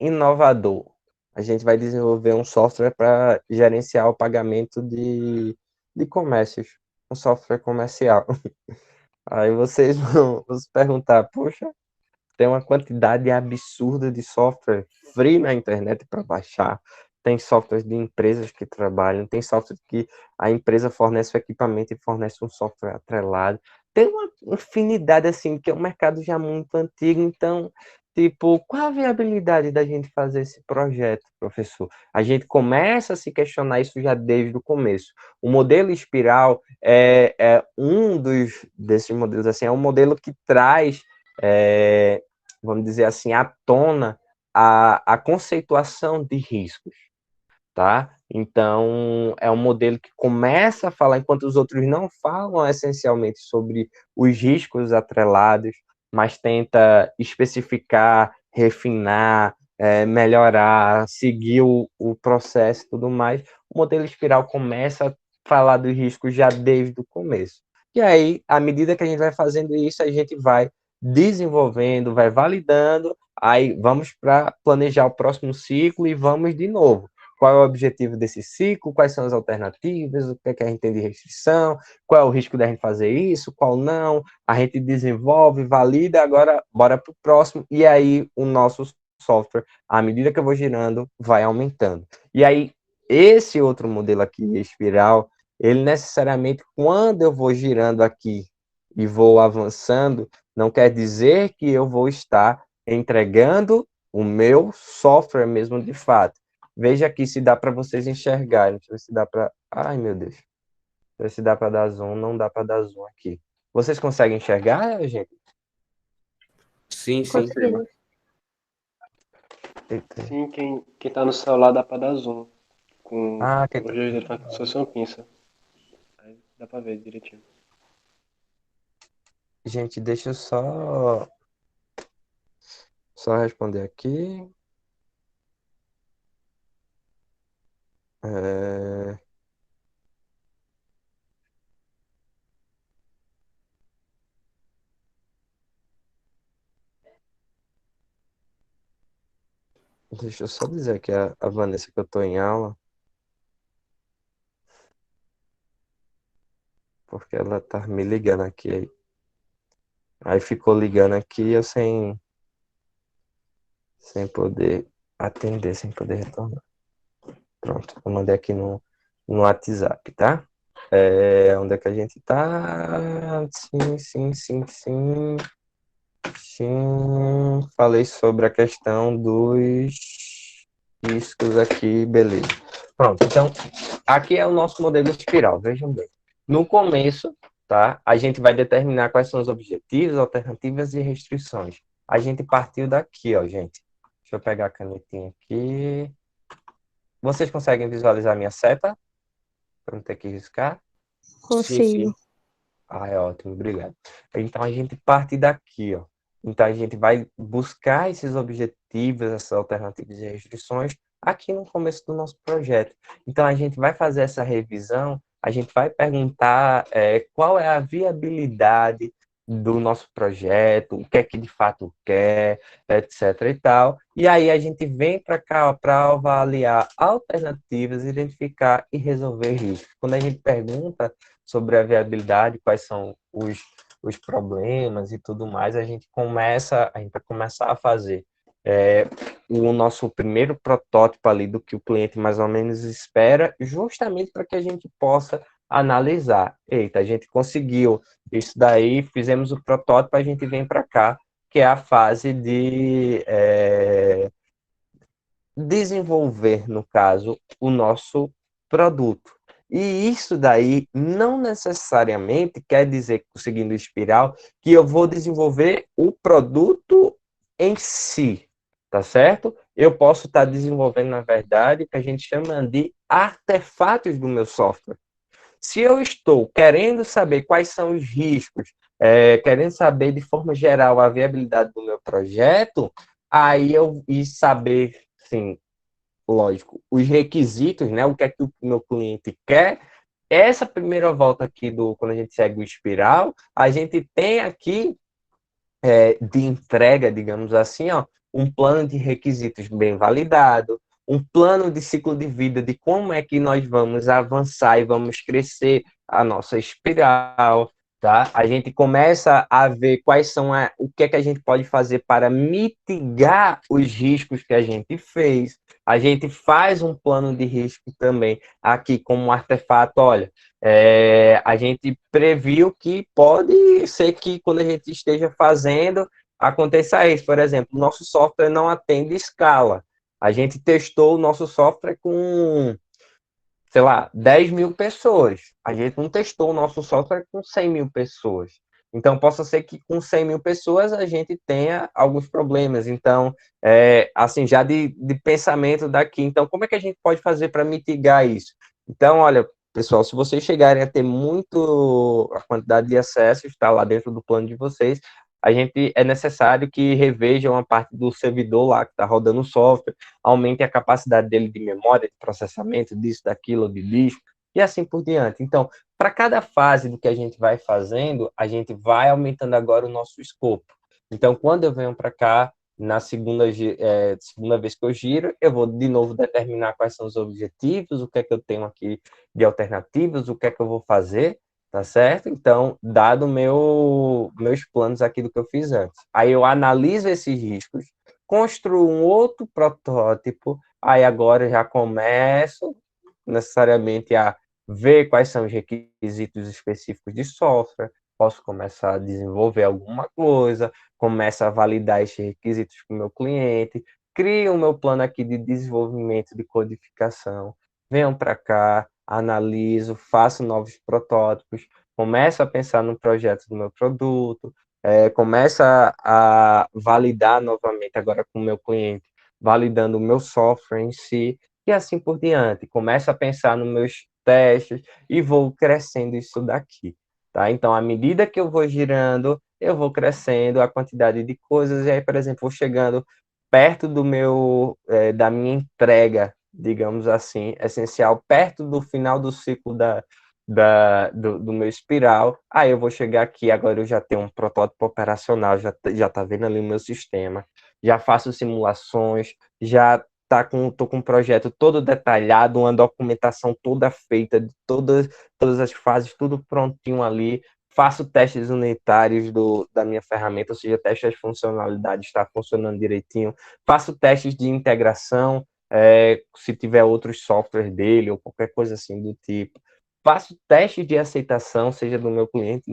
Speaker 1: inovador. A gente vai desenvolver um software para gerenciar o pagamento de comércios, um software comercial. Aí vocês vão se perguntar, poxa, tem uma quantidade absurda de software free na internet para baixar, tem softwares de empresas que trabalham, tem software que a empresa fornece o equipamento e fornece um software atrelado. Tem uma infinidade, assim, que é um mercado já muito antigo, então, tipo, qual a viabilidade da gente fazer esse projeto, professor? A gente começa a se questionar isso já desde o começo. O modelo espiral é um desses modelos, assim, é um modelo que traz, vamos dizer assim, à tona a conceituação de riscos, tá? Então, é um modelo que começa a falar, enquanto os outros não falam essencialmente sobre os riscos atrelados, mas tenta especificar, refinar, melhorar, seguir o processo e tudo mais. O modelo espiral começa a falar dos riscos já desde o começo. E aí, à medida que a gente vai fazendo isso, a gente vai desenvolvendo, vai validando, aí vamos para planejar o próximo ciclo e vamos de novo. Qual é o objetivo desse ciclo, quais são as alternativas, o que é que a gente tem de restrição, qual é o risco da gente fazer isso, qual não, a gente desenvolve, valida, agora bora para o próximo, e aí o nosso software, à medida que eu vou girando, vai aumentando. E aí, esse outro modelo aqui, espiral, ele necessariamente, quando eu vou girando aqui e vou avançando, não quer dizer que eu vou estar entregando o meu software mesmo de fato. Veja aqui se dá para vocês enxergarem. Deixa eu ver se dá para... Ai, meu Deus. Deixa eu ver se dá para dar zoom. Não dá para dar zoom aqui. Vocês conseguem enxergar, gente?
Speaker 4: Sim, sim.
Speaker 3: Conseguimos.
Speaker 1: Eita.
Speaker 2: Sim, quem tá no celular dá pra dar zoom. Com
Speaker 1: Ah,
Speaker 2: os dois dedos, como se fosse uma pinça. Aí dá pra ver direitinho.
Speaker 1: gente, deixa eu só responder aqui. É... Deixa eu só dizer aqui a Vanessa que eu tô em aula, porque ela tá me ligando aqui. Aí ficou ligando aqui eu sem poder atender, sem poder retornar. Pronto, eu mandei aqui no WhatsApp, tá? Onde é que a gente tá? Sim. Falei sobre a questão dos riscos aqui, beleza. Pronto, então, aqui é o nosso modelo espiral, vejam bem. No começo, tá? A gente vai determinar quais são os objetivos, alternativas e restrições. A gente partiu daqui, ó, gente. Deixa eu pegar a canetinha aqui. Vocês conseguem visualizar a minha seta? Para não ter que riscar?
Speaker 3: Consigo.
Speaker 1: Ah, é ótimo, obrigado. Então a gente parte daqui, ó. Então a gente vai buscar esses objetivos, essas alternativas e restrições aqui no começo do nosso projeto. Então a gente vai fazer essa revisão, a gente vai perguntar qual é a viabilidade do nosso projeto, o que é que de fato quer, etc. e tal. E aí a gente vem para cá para avaliar alternativas, identificar e resolver riscos. Quando a gente pergunta sobre a viabilidade, quais são os problemas e tudo mais, a gente vai começar a fazer o nosso primeiro protótipo ali do que o cliente mais ou menos espera, justamente para que a gente possa analisar. Eita, a gente conseguiu isso daí, fizemos o protótipo, a gente vem para cá, que é a fase de desenvolver, no caso, o nosso produto. E isso daí não necessariamente quer dizer, seguindo o espiral, que eu vou desenvolver o produto em si, tá certo? Eu posso estar desenvolvendo, na verdade, o que a gente chama de artefatos do meu software. Se eu estou querendo saber quais são os riscos, querendo saber de forma geral a viabilidade do meu projeto, aí e saber, sim, lógico, os requisitos, né? O que é que o meu cliente quer. Essa primeira volta aqui quando a gente segue o espiral, a gente tem aqui de entrega, digamos assim, ó, um plano de requisitos bem validado, um plano de ciclo de vida de como é que nós vamos avançar e vamos crescer a nossa espiral. tá? A gente começa a ver quais são o que é que a gente pode fazer para mitigar os riscos que a gente fez. A gente faz um plano de risco também aqui como um artefato. Olha, a gente previu que pode ser que quando a gente esteja fazendo aconteça isso. Por exemplo, o nosso software não atende escala. A gente testou o nosso software com, sei lá, 10 mil pessoas. A gente não testou o nosso software com 100 mil pessoas. Então, possa ser que com 100 mil pessoas a gente tenha alguns problemas. Então, assim, já de pensamento daqui. Então, como é que a gente pode fazer para mitigar isso? Então, olha, pessoal, se vocês chegarem a ter muito, a quantidade de acessos está lá dentro do plano de vocês, a gente é necessário que revejam a parte do servidor lá que está rodando o software, aumente a capacidade dele de memória, de processamento, disso, daquilo, de disco, e assim por diante. Então, para cada fase do que a gente vai fazendo, a gente vai aumentando agora o nosso escopo. Então, quando eu venho para cá, na segunda vez que eu giro, eu vou de novo determinar quais são os objetivos, o que é que eu tenho aqui de alternativas, o que é que eu vou fazer, tá certo? Então, dado meus planos aqui do que eu fiz antes. Aí eu analiso esses riscos, construo um outro protótipo, aí agora já começo necessariamente a ver quais são os requisitos específicos de software, posso começar a desenvolver alguma coisa, começo a validar esses requisitos com o meu cliente, crio o meu plano aqui de desenvolvimento de codificação, venho para cá, analiso, faço novos protótipos, começo a pensar no projeto do meu produto, começa a validar novamente agora com o meu cliente, validando o meu software em si, e assim por diante. Começo a pensar nos meus testes e vou crescendo isso daqui. Tá? Então, à medida que eu vou girando, eu vou crescendo a quantidade de coisas, e aí, por exemplo, vou chegando perto da minha entrega, digamos assim, essencial, perto do final do ciclo do meu espiral, aí eu vou chegar aqui, agora eu já tenho um protótipo operacional, já tá vendo ali o meu sistema, já faço simulações, já tô com um projeto todo detalhado, uma documentação toda feita, de todas as fases, tudo prontinho ali, faço testes unitários da minha ferramenta, ou seja, teste as funcionalidades, está funcionando direitinho, faço testes de integração, se tiver outros softwares dele, ou qualquer coisa assim do tipo, faço testes de aceitação, seja do meu cliente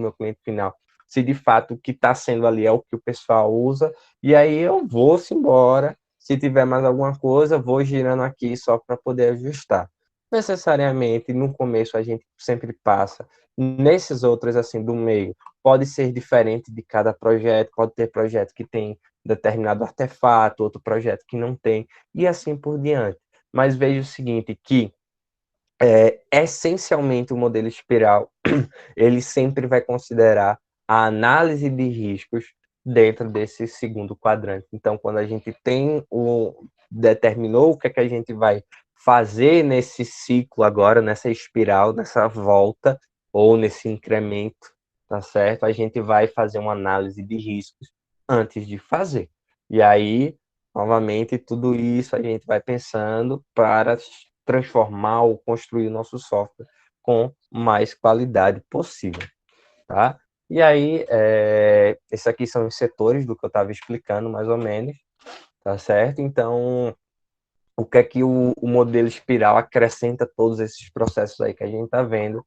Speaker 1: final, se de fato o que está sendo ali é o que o pessoal usa, e aí eu vou-se embora, se tiver mais alguma coisa, vou girando aqui só para poder ajustar. Necessariamente, no começo a gente sempre passa, nesses outros assim do meio, pode ser diferente de cada projeto, pode ter projeto que tem determinado artefato, outro projeto que não tem, e assim por diante. Mas veja o seguinte, que essencialmente o modelo espiral, ele sempre vai considerar a análise de riscos dentro desse segundo quadrante. Então, quando a gente determinou o que é que a gente vai fazer nesse ciclo agora, nessa espiral, nessa volta, ou nesse incremento, tá certo? A gente vai fazer uma análise de riscos antes de fazer. E aí, novamente, tudo isso a gente vai pensando para transformar ou construir o nosso software com mais qualidade possível, tá? E aí, esses aqui são os setores do que eu estava explicando, mais ou menos, tá certo? Então, o que é que o modelo espiral acrescenta a todos esses processos aí que a gente está vendo?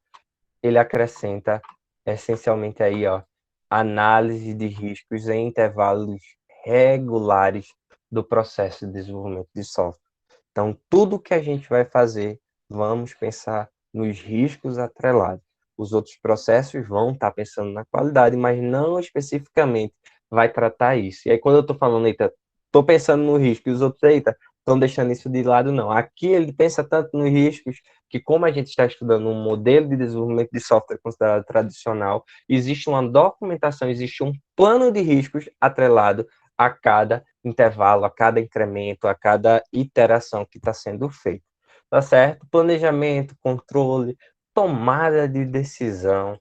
Speaker 1: Ele acrescenta, essencialmente aí, ó, análise de riscos em intervalos regulares do processo de desenvolvimento de software. Então, tudo que a gente vai fazer, vamos pensar nos riscos atrelados. Os outros processos vão estar pensando na qualidade, mas não especificamente vai tratar isso. E aí, quando eu estou falando, eita, estou pensando no risco, e os outros, eita, estão deixando isso de lado, não. Aqui ele pensa tanto nos riscos que, como a gente está estudando um modelo de desenvolvimento de software considerado tradicional, existe uma documentação, existe um plano de riscos atrelado a cada intervalo, a cada incremento, a cada iteração que está sendo feita. Tá certo? Planejamento, controle, tomada de decisão,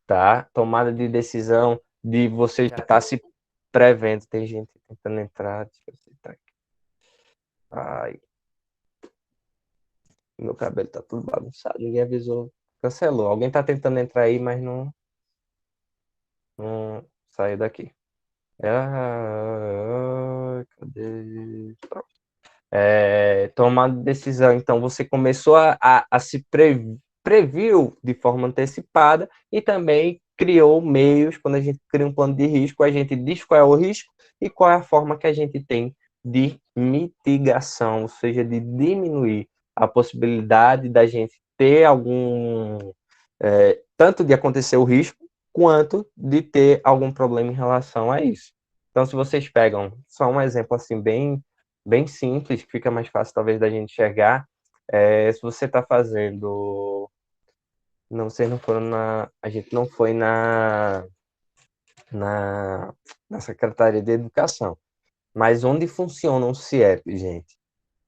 Speaker 1: tá? Tomada de decisão de você já estar se prevendo. Tem gente tentando entrar, deixa eu aceitar aqui. Ai, meu cabelo tá tudo bagunçado, ninguém avisou. Cancelou. Alguém tá tentando entrar aí, mas não. Saiu daqui. Cadê? Pronto. Tomar decisão. Então, você começou a se previu de forma antecipada e também criou meios. Quando a gente cria um plano de risco, a gente diz qual é o risco e qual é a forma que a gente tem de mitigação, ou seja, de diminuir a possibilidade da gente ter tanto de acontecer o risco, quanto de ter algum problema em relação a isso. Então, se vocês pegam só um exemplo assim bem simples, que fica mais fácil talvez da gente enxergar, se você está fazendo... Não, vocês não foram na... A gente não foi na Secretaria de Educação. Mas onde funciona um CIEP, gente?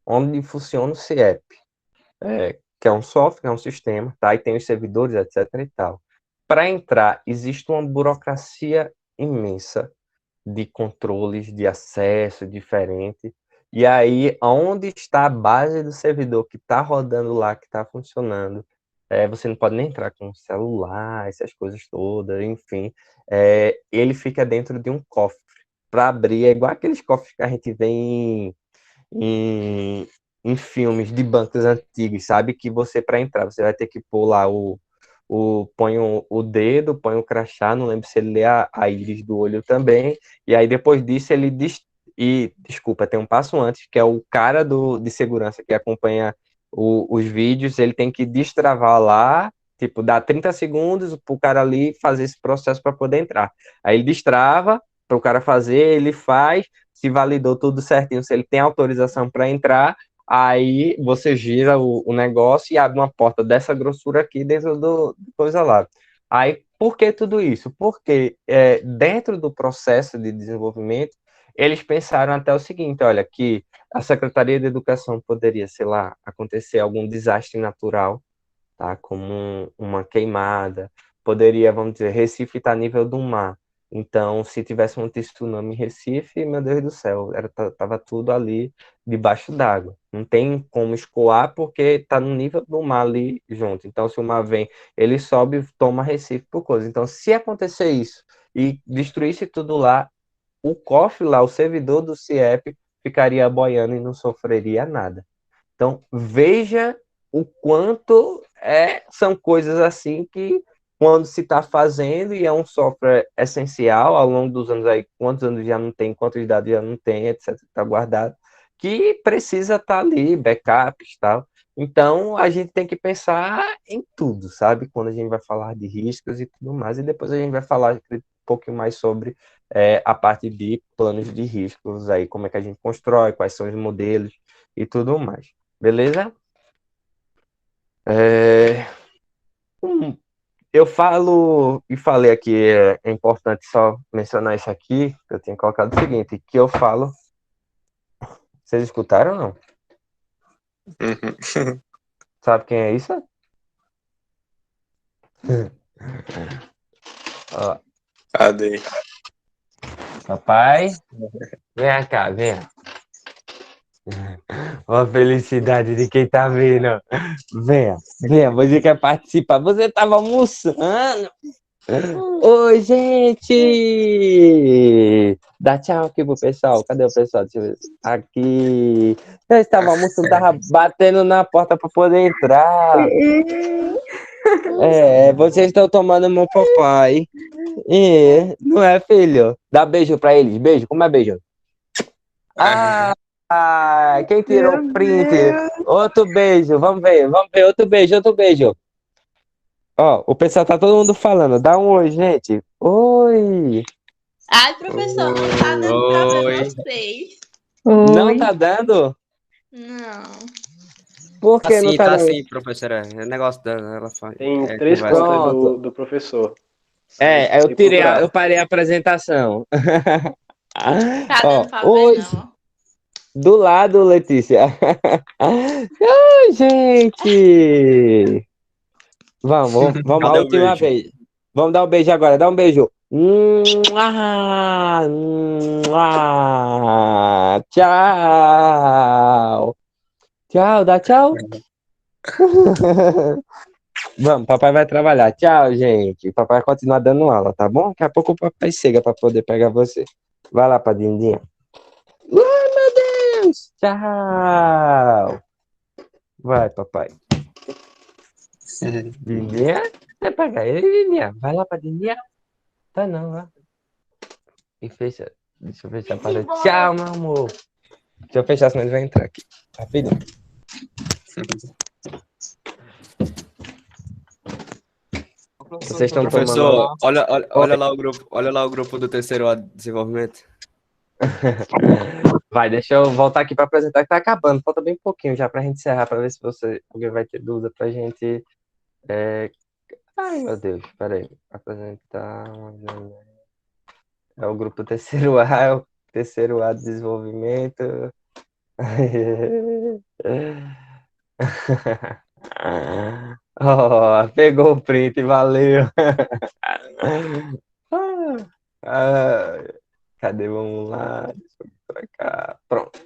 Speaker 1: Onde funciona o CIEP? Que é um software, é um sistema, tá? E tem os servidores, etc. e tal. Para entrar, existe uma burocracia imensa de controles de acesso diferente. E aí, onde está a base do servidor que está rodando lá, que está funcionando, você não pode nem entrar com celular, essas coisas todas, enfim. Ele fica dentro de um cofre. Para abrir, é igual aqueles cofres que a gente vê em filmes de bancos antigos, sabe? Que você, para entrar, você vai ter que pôr lá põe o dedo, põe o crachá, não lembro se ele lê a íris do olho também, e aí depois disso ele desculpa, tem um passo antes, que é o cara de segurança que acompanha os vídeos, ele tem que destravar lá, tipo, dá 30 segundos pro cara ali fazer esse processo para poder entrar. Aí ele destrava para o cara fazer, ele faz, se validou tudo certinho, se ele tem autorização para entrar, aí você gira o negócio e abre uma porta dessa grossura aqui dentro do coisa lá. Aí, por que tudo isso? Porque dentro do processo de desenvolvimento, eles pensaram até o seguinte, olha, que a Secretaria de Educação poderia, sei lá, acontecer algum desastre natural, tá? Como uma queimada, poderia, vamos dizer, Recife está a nível do mar. Então, se tivesse um tsunami em Recife, meu Deus do céu, tava tudo ali debaixo d'água. Não tem como escoar porque está no nível do mar ali junto. Então, se o mar vem, ele sobe e toma Recife por coisa. Então, se acontecer isso e destruísse tudo lá, o cofre lá, o servidor do CIEP, ficaria boiando e não sofreria nada. Então, veja o quanto são coisas assim que, quando se está fazendo, e é um software essencial, ao longo dos anos aí, quantos anos já não tem, quantos dados já não tem, etc., está guardado, que precisa estar ali, backups e tal. Então, a gente tem que pensar em tudo, sabe? Quando a gente vai falar de riscos e tudo mais, e depois a gente vai falar um pouquinho mais sobre a parte de planos de riscos, aí como é que a gente constrói, quais são os modelos e tudo mais. Beleza? Eu falo e falei aqui, é importante só mencionar isso aqui, que eu tinha colocado o seguinte, que eu falo... Vocês escutaram ou não? Sabe quem é isso? Ó,
Speaker 4: Cadê?
Speaker 1: papai, vem cá, vem. Ó, a felicidade de quem tá vendo. Venha, você quer participar? Você tava almoçando? Oi, gente! Dá tchau aqui pro pessoal. Cadê o pessoal? Deixa eu ver. Aqui. Eu estava almoçando, tava batendo na porta para poder entrar. Vocês estão tomando meu papai. Não é, filho? Dá beijo para eles. Beijo, como é beijo? Quem tirou o print? Outro beijo, vamos ver, outro beijo. Ó, o pessoal tá todo mundo falando. Dá um oi, gente. Oi.
Speaker 5: Ai, professor, não tá dando pra ver vocês.
Speaker 1: Não tá dando?
Speaker 5: Não.
Speaker 1: Por que não tá
Speaker 6: Tá
Speaker 1: dando?
Speaker 6: sim, professora. É negócio dela, ela faz.
Speaker 2: Tem 3
Speaker 6: conversa.
Speaker 2: contas
Speaker 1: Pronto.
Speaker 2: do professor.
Speaker 1: Eu parei a apresentação.
Speaker 5: Tá
Speaker 1: Ó,
Speaker 5: dando pra ver,
Speaker 1: oi,
Speaker 5: não.
Speaker 1: do lado, Letícia. Oi, gente. Vamos a
Speaker 6: Cadê o
Speaker 1: última
Speaker 6: beijo?
Speaker 1: vez. Vamos dar um beijo agora, dá um beijo. Mua, mua. Tchau. Tchau, dá tchau. Vamos, papai vai trabalhar. Tchau, gente. Papai vai continuar dando aula, tá bom? Daqui a pouco o papai chega para poder pegar você. Vai lá, Padindinha. Ai, meu Deus! Tchau! Vai, papai. Dindinha? Vai pegar ele, Dindinha. Vai lá, Padindinha. Tá não, vai. E fecha. Deixa eu fechar para. Tchau, meu amor. Deixa eu fechar, senão ele vai entrar aqui. Rapidinho. Vocês estão tomando
Speaker 6: Professor,
Speaker 1: aula?
Speaker 6: olha lá o grupo do terceiro A de desenvolvimento.
Speaker 1: Vai, deixa eu voltar aqui para apresentar que tá acabando. Falta bem pouquinho já pra gente encerrar, para ver se alguém vai ter dúvida pra gente. Ai, meu Deus, peraí. Apresentar. É o grupo terceiro A, é o terceiro A de desenvolvimento. Oh, pegou o print, valeu. Ah, cadê? Vamos lá. Deixa eu vir pra cá. Pronto.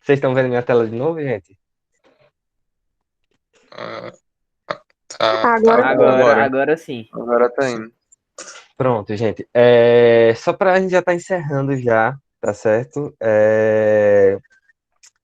Speaker 1: Vocês estão vendo minha tela de novo, gente?
Speaker 4: Tá
Speaker 6: Agora sim.
Speaker 4: Agora tá indo.
Speaker 1: Pronto, gente. Só para a gente já estar encerrando já, tá certo?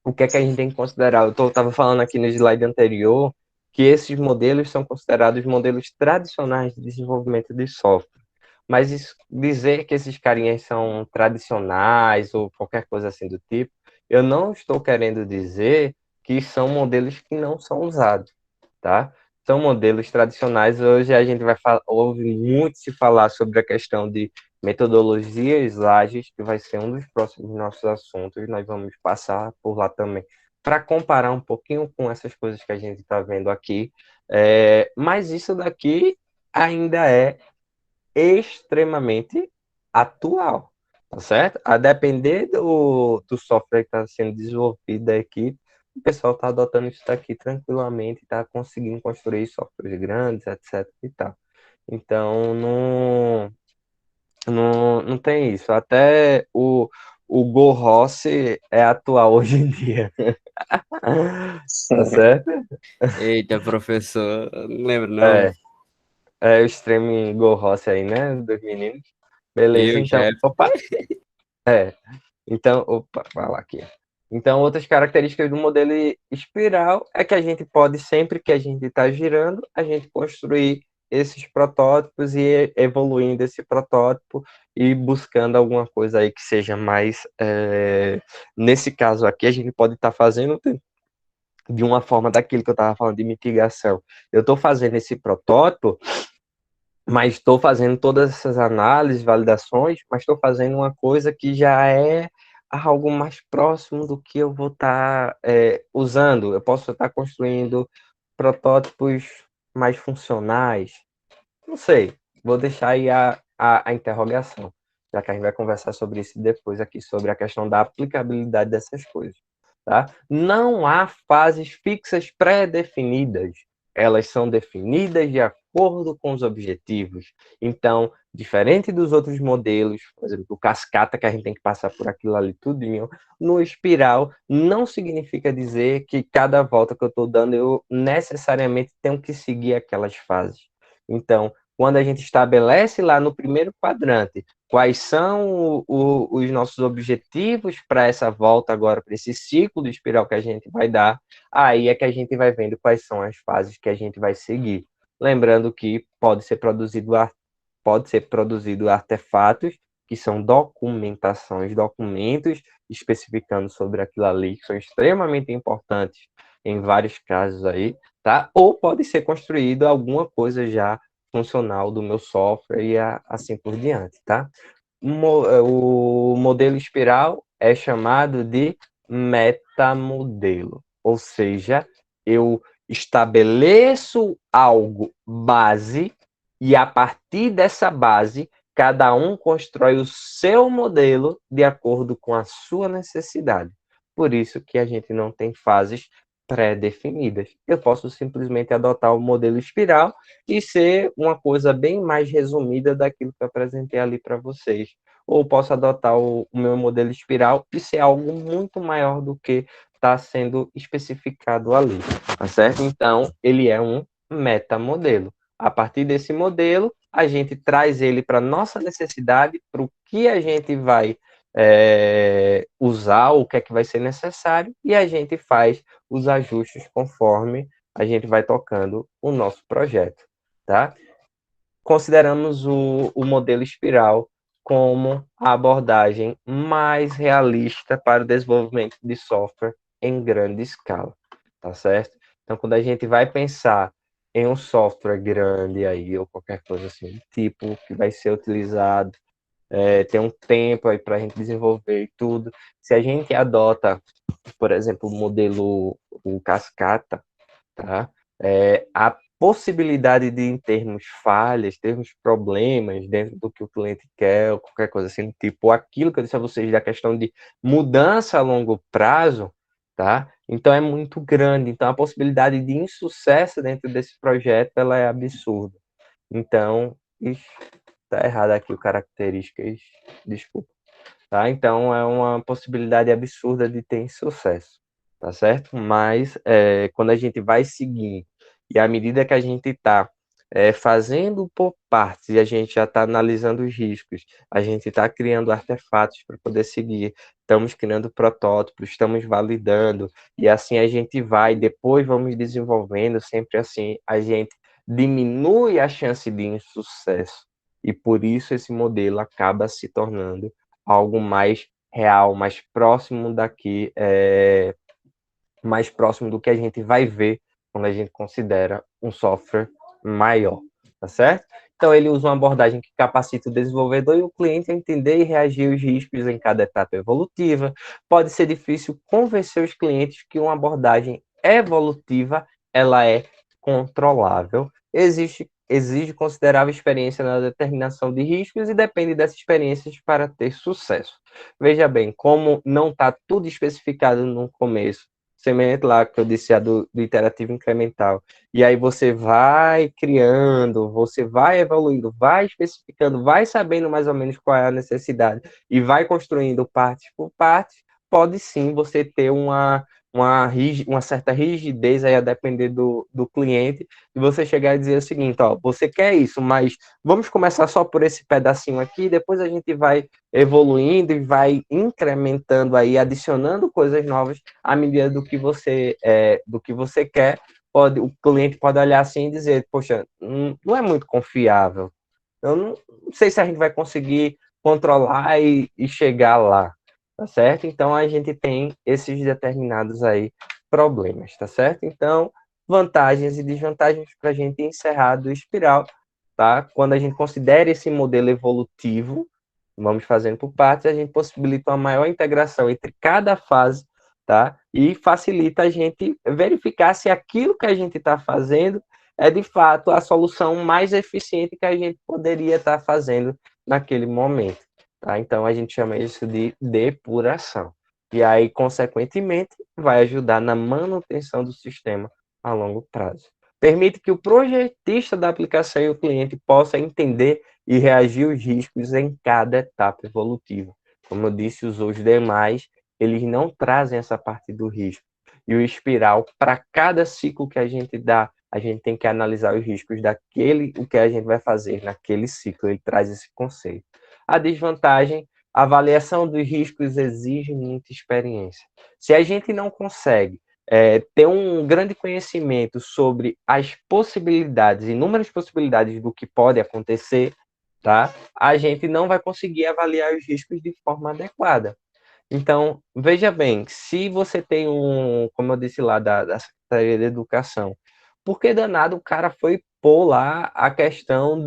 Speaker 1: O que é que a gente tem que considerar? Eu estava falando aqui no slide anterior que esses modelos são considerados modelos tradicionais de desenvolvimento de software. Mas dizer que esses carinhas são tradicionais ou qualquer coisa assim do tipo, eu não estou querendo dizer que são modelos que não são usados, tá? São modelos tradicionais. Hoje a gente ouve muito se falar sobre a questão de metodologias ágeis, que vai ser um dos próximos nossos assuntos. Nós vamos passar por lá também para comparar um pouquinho com essas coisas que a gente está vendo aqui. Mas isso daqui ainda é extremamente atual, tá certo? A depender do software que está sendo desenvolvido da equipe, o pessoal está adotando isso daqui tranquilamente, está conseguindo construir softwares grandes, etc. e tal. Então, não tem isso. Até o Go Rossi é atual hoje em dia. Tá certo?
Speaker 6: Eita, professor, não lembro não.
Speaker 1: É o Extreme Go Rossi aí, né? Dos meninos. Beleza, então.
Speaker 6: Jeff.
Speaker 1: Opa! Então, vai lá aqui. Então, outras características do modelo espiral é que a gente pode, sempre que a gente está girando, a gente construir esses protótipos e ir evoluindo esse protótipo e buscando alguma coisa aí que seja mais... Nesse caso aqui, a gente pode estar fazendo de uma forma daquilo que eu estava falando de mitigação. Eu estou fazendo esse protótipo, mas estou fazendo todas essas análises, validações, mas estou fazendo uma coisa que já é algo mais próximo do que eu vou estar usando. Eu posso estar construindo protótipos mais funcionais. Não sei, vou deixar aí a interrogação, já que a gente vai conversar sobre isso depois aqui, sobre a questão da aplicabilidade dessas coisas. Tá? Não há fases fixas pré-definidas. Elas são definidas de acordo com os objetivos. Então, diferente dos outros modelos, por exemplo, o cascata, que a gente tem que passar por aquilo ali tudinho, no espiral não significa dizer que cada volta que eu estou dando eu necessariamente tenho que seguir aquelas fases. Então, quando a gente estabelece lá no primeiro quadrante quais são os nossos objetivos para essa volta agora, para esse ciclo de espiral que a gente vai dar, aí é que a gente vai vendo quais são as fases que a gente vai seguir. Lembrando que pode ser produzido artefatos, que são documentações, documentos especificando sobre aquilo ali, que são extremamente importantes em vários casos aí, tá? Ou pode ser construído alguma coisa já funcional do meu software e assim por diante, tá? O modelo espiral é chamado de metamodelo, ou seja, eu estabeleço algo base e a partir dessa base, cada um constrói o seu modelo de acordo com a sua necessidade. Por isso que a gente não tem fases pré-definidas. Eu posso simplesmente adotar o modelo espiral e ser uma coisa bem mais resumida daquilo que eu apresentei ali para vocês. Ou posso adotar o meu modelo espiral e ser algo muito maior do que está sendo especificado ali, tá certo? Então, ele é um metamodelo. A partir desse modelo, a gente traz ele para a nossa necessidade, para o que a gente vai usar, o que é que vai ser necessário, e a gente faz os ajustes conforme a gente vai tocando o nosso projeto, tá? Consideramos o modelo espiral como a abordagem mais realista para o desenvolvimento de software em grande escala, tá certo? Então, quando a gente vai pensar em um software grande aí, ou qualquer coisa assim, tipo, que vai ser utilizado, tem um tempo aí para a gente desenvolver e tudo, se a gente adota, por exemplo, o modelo, o cascata, tá? A possibilidade de em termos falhas, termos problemas dentro do que o cliente quer, ou qualquer coisa assim, tipo aquilo que eu disse a vocês da questão de mudança a longo prazo, tá? Então é muito grande. Então a possibilidade de insucesso dentro desse projeto, ela é absurda. Então, está errado aqui o características, desculpa. Tá? Então é uma possibilidade absurda de ter insucesso, tá certo? Mas quando a gente vai seguir, e à medida que a gente está fazendo por partes, e a gente já está analisando os riscos, a gente está criando artefatos para poder seguir, estamos criando protótipos, estamos validando, e assim a gente vai, depois vamos desenvolvendo, sempre assim, a gente diminui a chance de insucesso, e por isso esse modelo acaba se tornando algo mais real, mais próximo daqui, mais próximo do que a gente vai ver quando a gente considera um software maior, tá certo? Então, ele usa uma abordagem que capacita o desenvolvedor e o cliente a entender e reagir aos riscos em cada etapa evolutiva. Pode ser difícil convencer os clientes que uma abordagem evolutiva ela é controlável. Exige considerável experiência na determinação de riscos e depende dessas experiências para ter sucesso. Veja bem, como não está tudo especificado no começo, semelhante lá que eu disse, a do iterativo incremental. E aí você vai criando, você vai evoluindo, vai especificando, vai sabendo mais ou menos qual é a necessidade e vai construindo parte por parte, pode sim você ter uma certa rigidez aí a depender do cliente, e você chegar e dizer o seguinte, ó, você quer isso, mas vamos começar só por esse pedacinho aqui, depois a gente vai evoluindo e vai incrementando aí, adicionando coisas novas à medida do que você quer. O cliente pode olhar assim e dizer, poxa, não é muito confiável. Eu não sei se a gente vai conseguir controlar e chegar lá, tá certo? Então a gente tem esses determinados aí problemas, tá certo? Então, vantagens e desvantagens para a gente encerrar do espiral, tá? Quando a gente considera esse modelo evolutivo, vamos fazendo por partes, a gente possibilita uma maior integração entre cada fase, tá? E facilita a gente verificar se aquilo que a gente está fazendo é de fato a solução mais eficiente que a gente poderia estar fazendo naquele momento, tá? Então a gente chama isso de depuração. E aí, consequentemente, vai ajudar na manutenção do sistema a longo prazo. Permite que o projetista da aplicação e o cliente possa entender e reagir aos riscos em cada etapa evolutiva. Como eu disse, os demais, eles não trazem essa parte do risco. E o espiral, para cada ciclo que a gente dá, a gente tem que analisar os riscos o que a gente vai fazer naquele ciclo. Ele traz esse conceito. A desvantagem, a avaliação dos riscos exige muita experiência. Se a gente não consegue ter um grande conhecimento sobre as possibilidades, inúmeras possibilidades do que pode acontecer, tá? A gente não vai conseguir avaliar os riscos de forma adequada. Então, veja bem, se você tem como eu disse lá, da Secretaria de Educação, por que danado o cara foi pôr lá a questão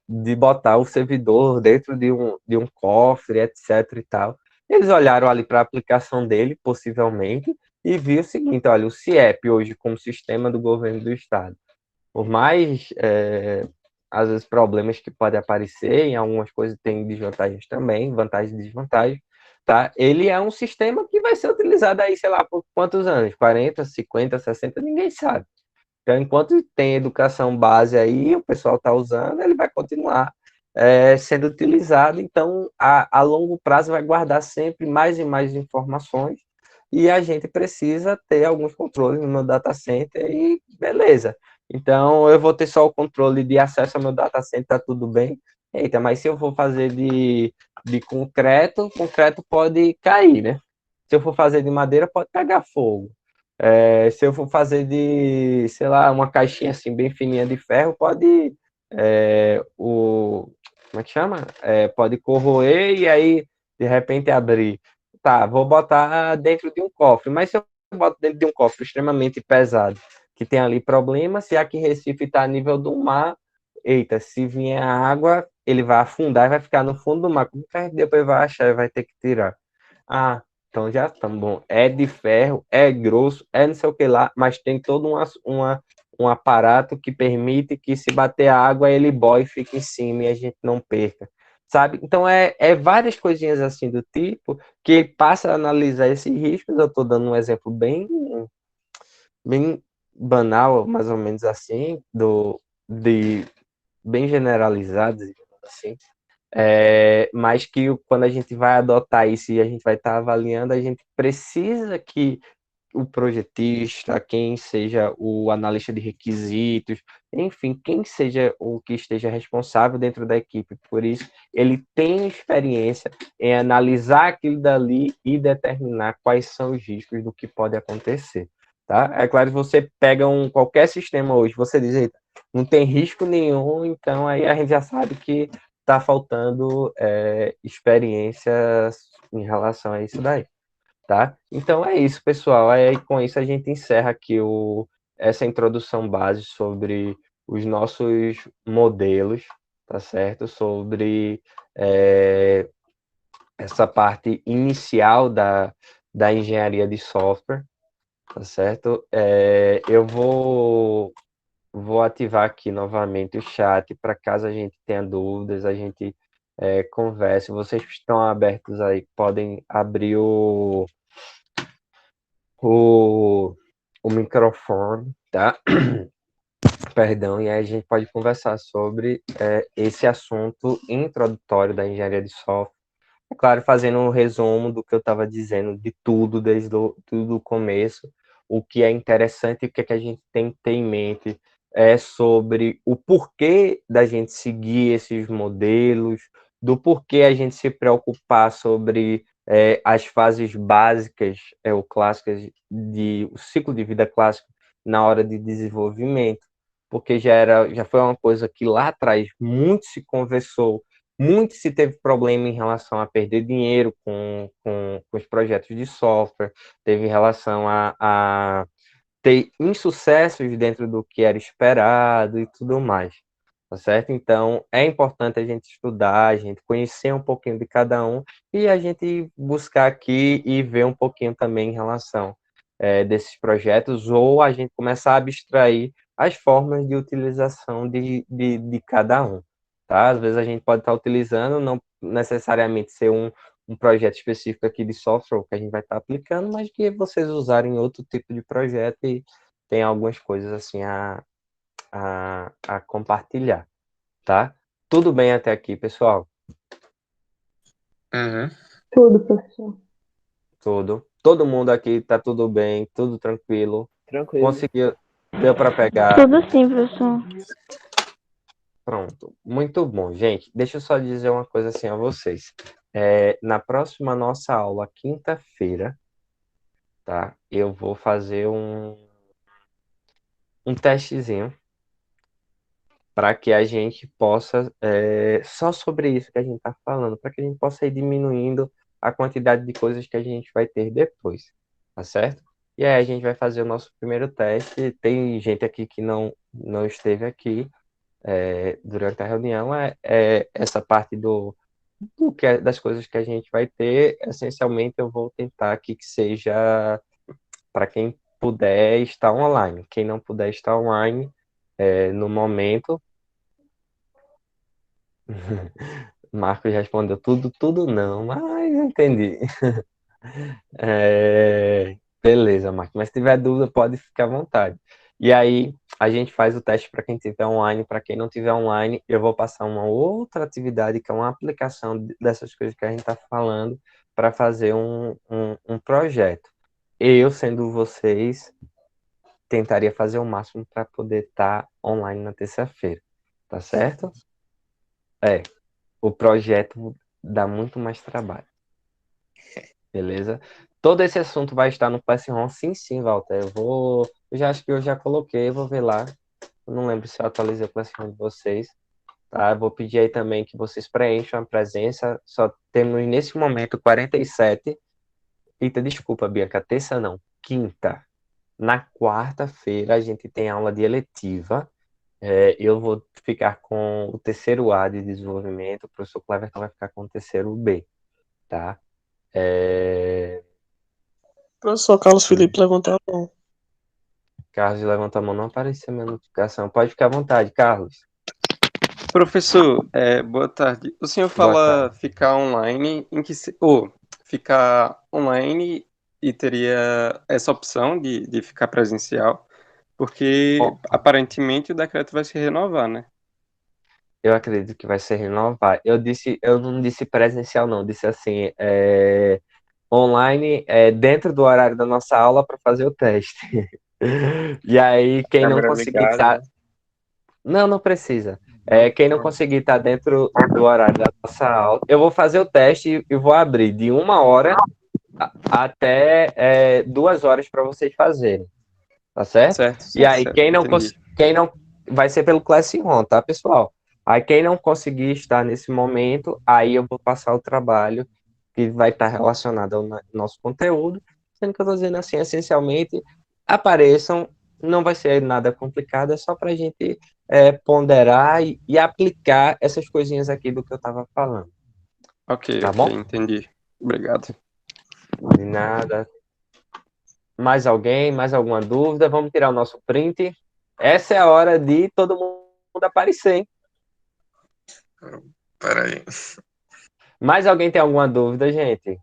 Speaker 1: de botar o servidor dentro de um cofre, etc e tal? Eles olharam ali para a aplicação dele, possivelmente, e viram o seguinte, olha, o CIEP hoje como sistema do governo do estado, por mais, às vezes, problemas que podem aparecer, em algumas coisas tem desvantagens também, vantagens e desvantagens, tá? Ele é um sistema que vai ser utilizado aí, sei lá, por quantos anos? 40, 50, 60, ninguém sabe. Então, enquanto tem educação base aí, o pessoal está usando, ele vai continuar sendo utilizado. Então, a longo prazo vai guardar sempre mais e mais informações, e a gente precisa ter alguns controles no meu data center e beleza. Então, eu vou ter só o controle de acesso ao meu data center, tá tudo bem. Eita, mas se eu for fazer de concreto, concreto pode cair, né? Se eu for fazer de madeira, pode pegar fogo. Se eu for fazer de, sei lá, uma caixinha assim bem fininha de ferro, pode como é que chama? Pode corroer e aí de repente abrir. Tá, vou botar dentro de um cofre, mas se eu boto dentro de um cofre extremamente pesado, que tem ali problema, se aqui em Recife está a nível do mar, eita, se vier a água, ele vai afundar e vai ficar no fundo do mar. Como que a gente depois vai achar e vai ter que tirar? Ah, então já estamos bom. É de ferro, é grosso, é não sei o que lá, mas tem todo um aparato que permite que se bater a água, ele boie e fique em cima e a gente não perca. Sabe? Então, várias coisinhas assim do tipo que passa a analisar esses riscos. Eu estou dando um exemplo bem banal, mais ou menos assim, de bem generalizado, digamos assim, mas que quando a gente vai adotar isso e a gente vai estar avaliando, a gente precisa que o projetista, quem seja o analista de requisitos, enfim, quem seja o que esteja responsável dentro da equipe por isso, ele tem experiência em analisar aquilo dali e determinar quais são os riscos do que pode acontecer. Tá? É claro que você pega qualquer sistema hoje, você diz, eita, não tem risco nenhum, então aí a gente já sabe que está faltando experiências em relação a isso daí. Tá? Então é isso, pessoal. Com isso a gente encerra aqui essa introdução base sobre os nossos modelos, tá certo? Sobre essa parte inicial da engenharia de software, tá certo? Eu vou ativar aqui novamente o chat para caso a gente tenha dúvidas, a gente converse. Vocês que estão abertos aí, podem abrir o, o microfone, tá? Perdão, e aí a gente pode conversar sobre esse assunto introdutório da engenharia de software. É claro, fazendo um resumo do que eu estava dizendo, de tudo, desde tudo o começo, o que é interessante e o que, é que a gente tem que ter em mente sobre o porquê da gente seguir esses modelos, do porquê a gente se preocupar sobre as fases básicas, ou clássicas, o ciclo de vida clássico na hora de desenvolvimento, porque já foi uma coisa que lá atrás muito se conversou, muito se teve problema em relação a perder dinheiro com os projetos de software, teve em relação a ter insucessos dentro do que era esperado e tudo mais, tá certo? Então, é importante a gente estudar, a gente conhecer um pouquinho de cada um e a gente buscar aqui e ver um pouquinho também em relação desses projetos, ou a gente começar a abstrair as formas de utilização de cada um. Tá? Às vezes a gente pode estar utilizando, não necessariamente ser um projeto específico aqui de software que a gente vai estar aplicando, mas que vocês usarem outro tipo de projeto e tem algumas coisas assim a compartilhar, tá? Tudo bem até aqui, pessoal?
Speaker 4: Uhum.
Speaker 3: Tudo, professor.
Speaker 1: Tudo. Todo mundo aqui tá tudo bem, tudo tranquilo.
Speaker 2: Tranquilo.
Speaker 1: Conseguiu, deu para pegar.
Speaker 3: Tudo sim, professor.
Speaker 1: Pronto, muito bom, gente. Deixa eu só dizer uma coisa assim a vocês. Na próxima nossa aula, quinta-feira, tá? Eu vou fazer um testezinho para que a gente possa, só sobre isso que a gente está falando, para que a gente possa ir diminuindo a quantidade de coisas que a gente vai ter depois, tá certo? E aí a gente vai fazer o nosso primeiro teste. Tem gente aqui que não esteve aqui durante a reunião, essa parte das coisas que a gente vai ter. Essencialmente, eu vou tentar aqui que seja para quem puder estar online. Quem não puder estar online no momento, Marcos respondeu tudo não, mas entendi. Beleza, Marcos, mas se tiver dúvida, pode ficar à vontade. E aí, a gente faz o teste para quem tiver online. Para quem não tiver online, eu vou passar uma outra atividade, que é uma aplicação dessas coisas que a gente está falando, para fazer um projeto, eu, sendo vocês, tentaria fazer o máximo para poder estar online na terça-feira, tá certo? O projeto dá muito mais trabalho, beleza? Todo esse assunto vai estar no Classroom, sim, Walter. Eu já acho que eu já coloquei, eu vou ver lá. Eu não lembro se eu atualizei o Classroom de vocês, tá? Eu vou pedir aí também que vocês preencham a presença. Só temos nesse momento 47. Eita, desculpa, Bianca, terça não, quinta. Na quarta-feira a gente tem aula de eletiva. Eu vou ficar com o terceiro A de desenvolvimento, o professor Cleverton vai ficar com o terceiro B, tá?
Speaker 2: Professor Carlos Felipe levantou a mão.
Speaker 1: Carlos levanta a mão, não apareceu minha notificação. Pode ficar à vontade, Carlos.
Speaker 7: Professor, boa tarde. O senhor
Speaker 1: Boa
Speaker 7: fala
Speaker 1: tarde.
Speaker 7: ficar online, ficar online e teria essa opção de ficar presencial, porque
Speaker 1: Bom,
Speaker 7: aparentemente o decreto vai se renovar, né?
Speaker 1: eu acredito que vai ser renovar. Eu não disse presencial, não. Disse assim, online, dentro do horário da nossa aula para fazer o teste. E aí, quem não
Speaker 4: Câmera
Speaker 1: conseguir
Speaker 4: ligada.
Speaker 1: estar. Não, não precisa. Quem não conseguir estar dentro do horário da nossa aula, eu vou fazer o teste e vou abrir de 1 hora até 2 horas para vocês fazerem. Tá certo?
Speaker 7: Certo,
Speaker 1: E aí,
Speaker 7: certo, entendi.
Speaker 1: quem não vai ser pelo Classroom, tá, pessoal? Aí, quem não conseguir estar nesse momento, aí eu vou passar o trabalho que vai estar relacionado ao nosso conteúdo, sendo que eu estou dizendo assim, essencialmente, apareçam, não vai ser nada complicado, é só para a gente ponderar e aplicar essas coisinhas aqui do que eu estava falando,
Speaker 7: Ok,
Speaker 1: tá
Speaker 7: ok,
Speaker 1: bom?
Speaker 7: entendi. Obrigado.
Speaker 1: De nada. Mais alguém? Mais alguma dúvida? Vamos tirar o nosso print. Essa é a hora de todo mundo aparecer, hein?
Speaker 4: Peraí.
Speaker 1: Mais alguém tem alguma dúvida, gente?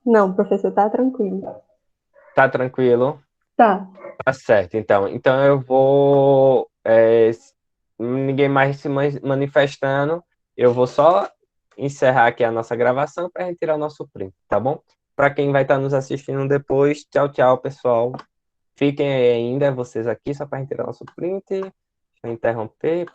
Speaker 3: Não, professor, tá tranquilo.
Speaker 1: Tá tranquilo?
Speaker 3: Tá.
Speaker 1: Tá certo, então. Então eu vou. Ninguém mais se manifestando. Eu vou só encerrar aqui a nossa gravação para retirar o nosso print, tá bom? Para quem vai estar nos assistindo depois, tchau, tchau, pessoal. Fiquem aí ainda, vocês aqui, só para retirar o nosso print. Deixa eu interromper.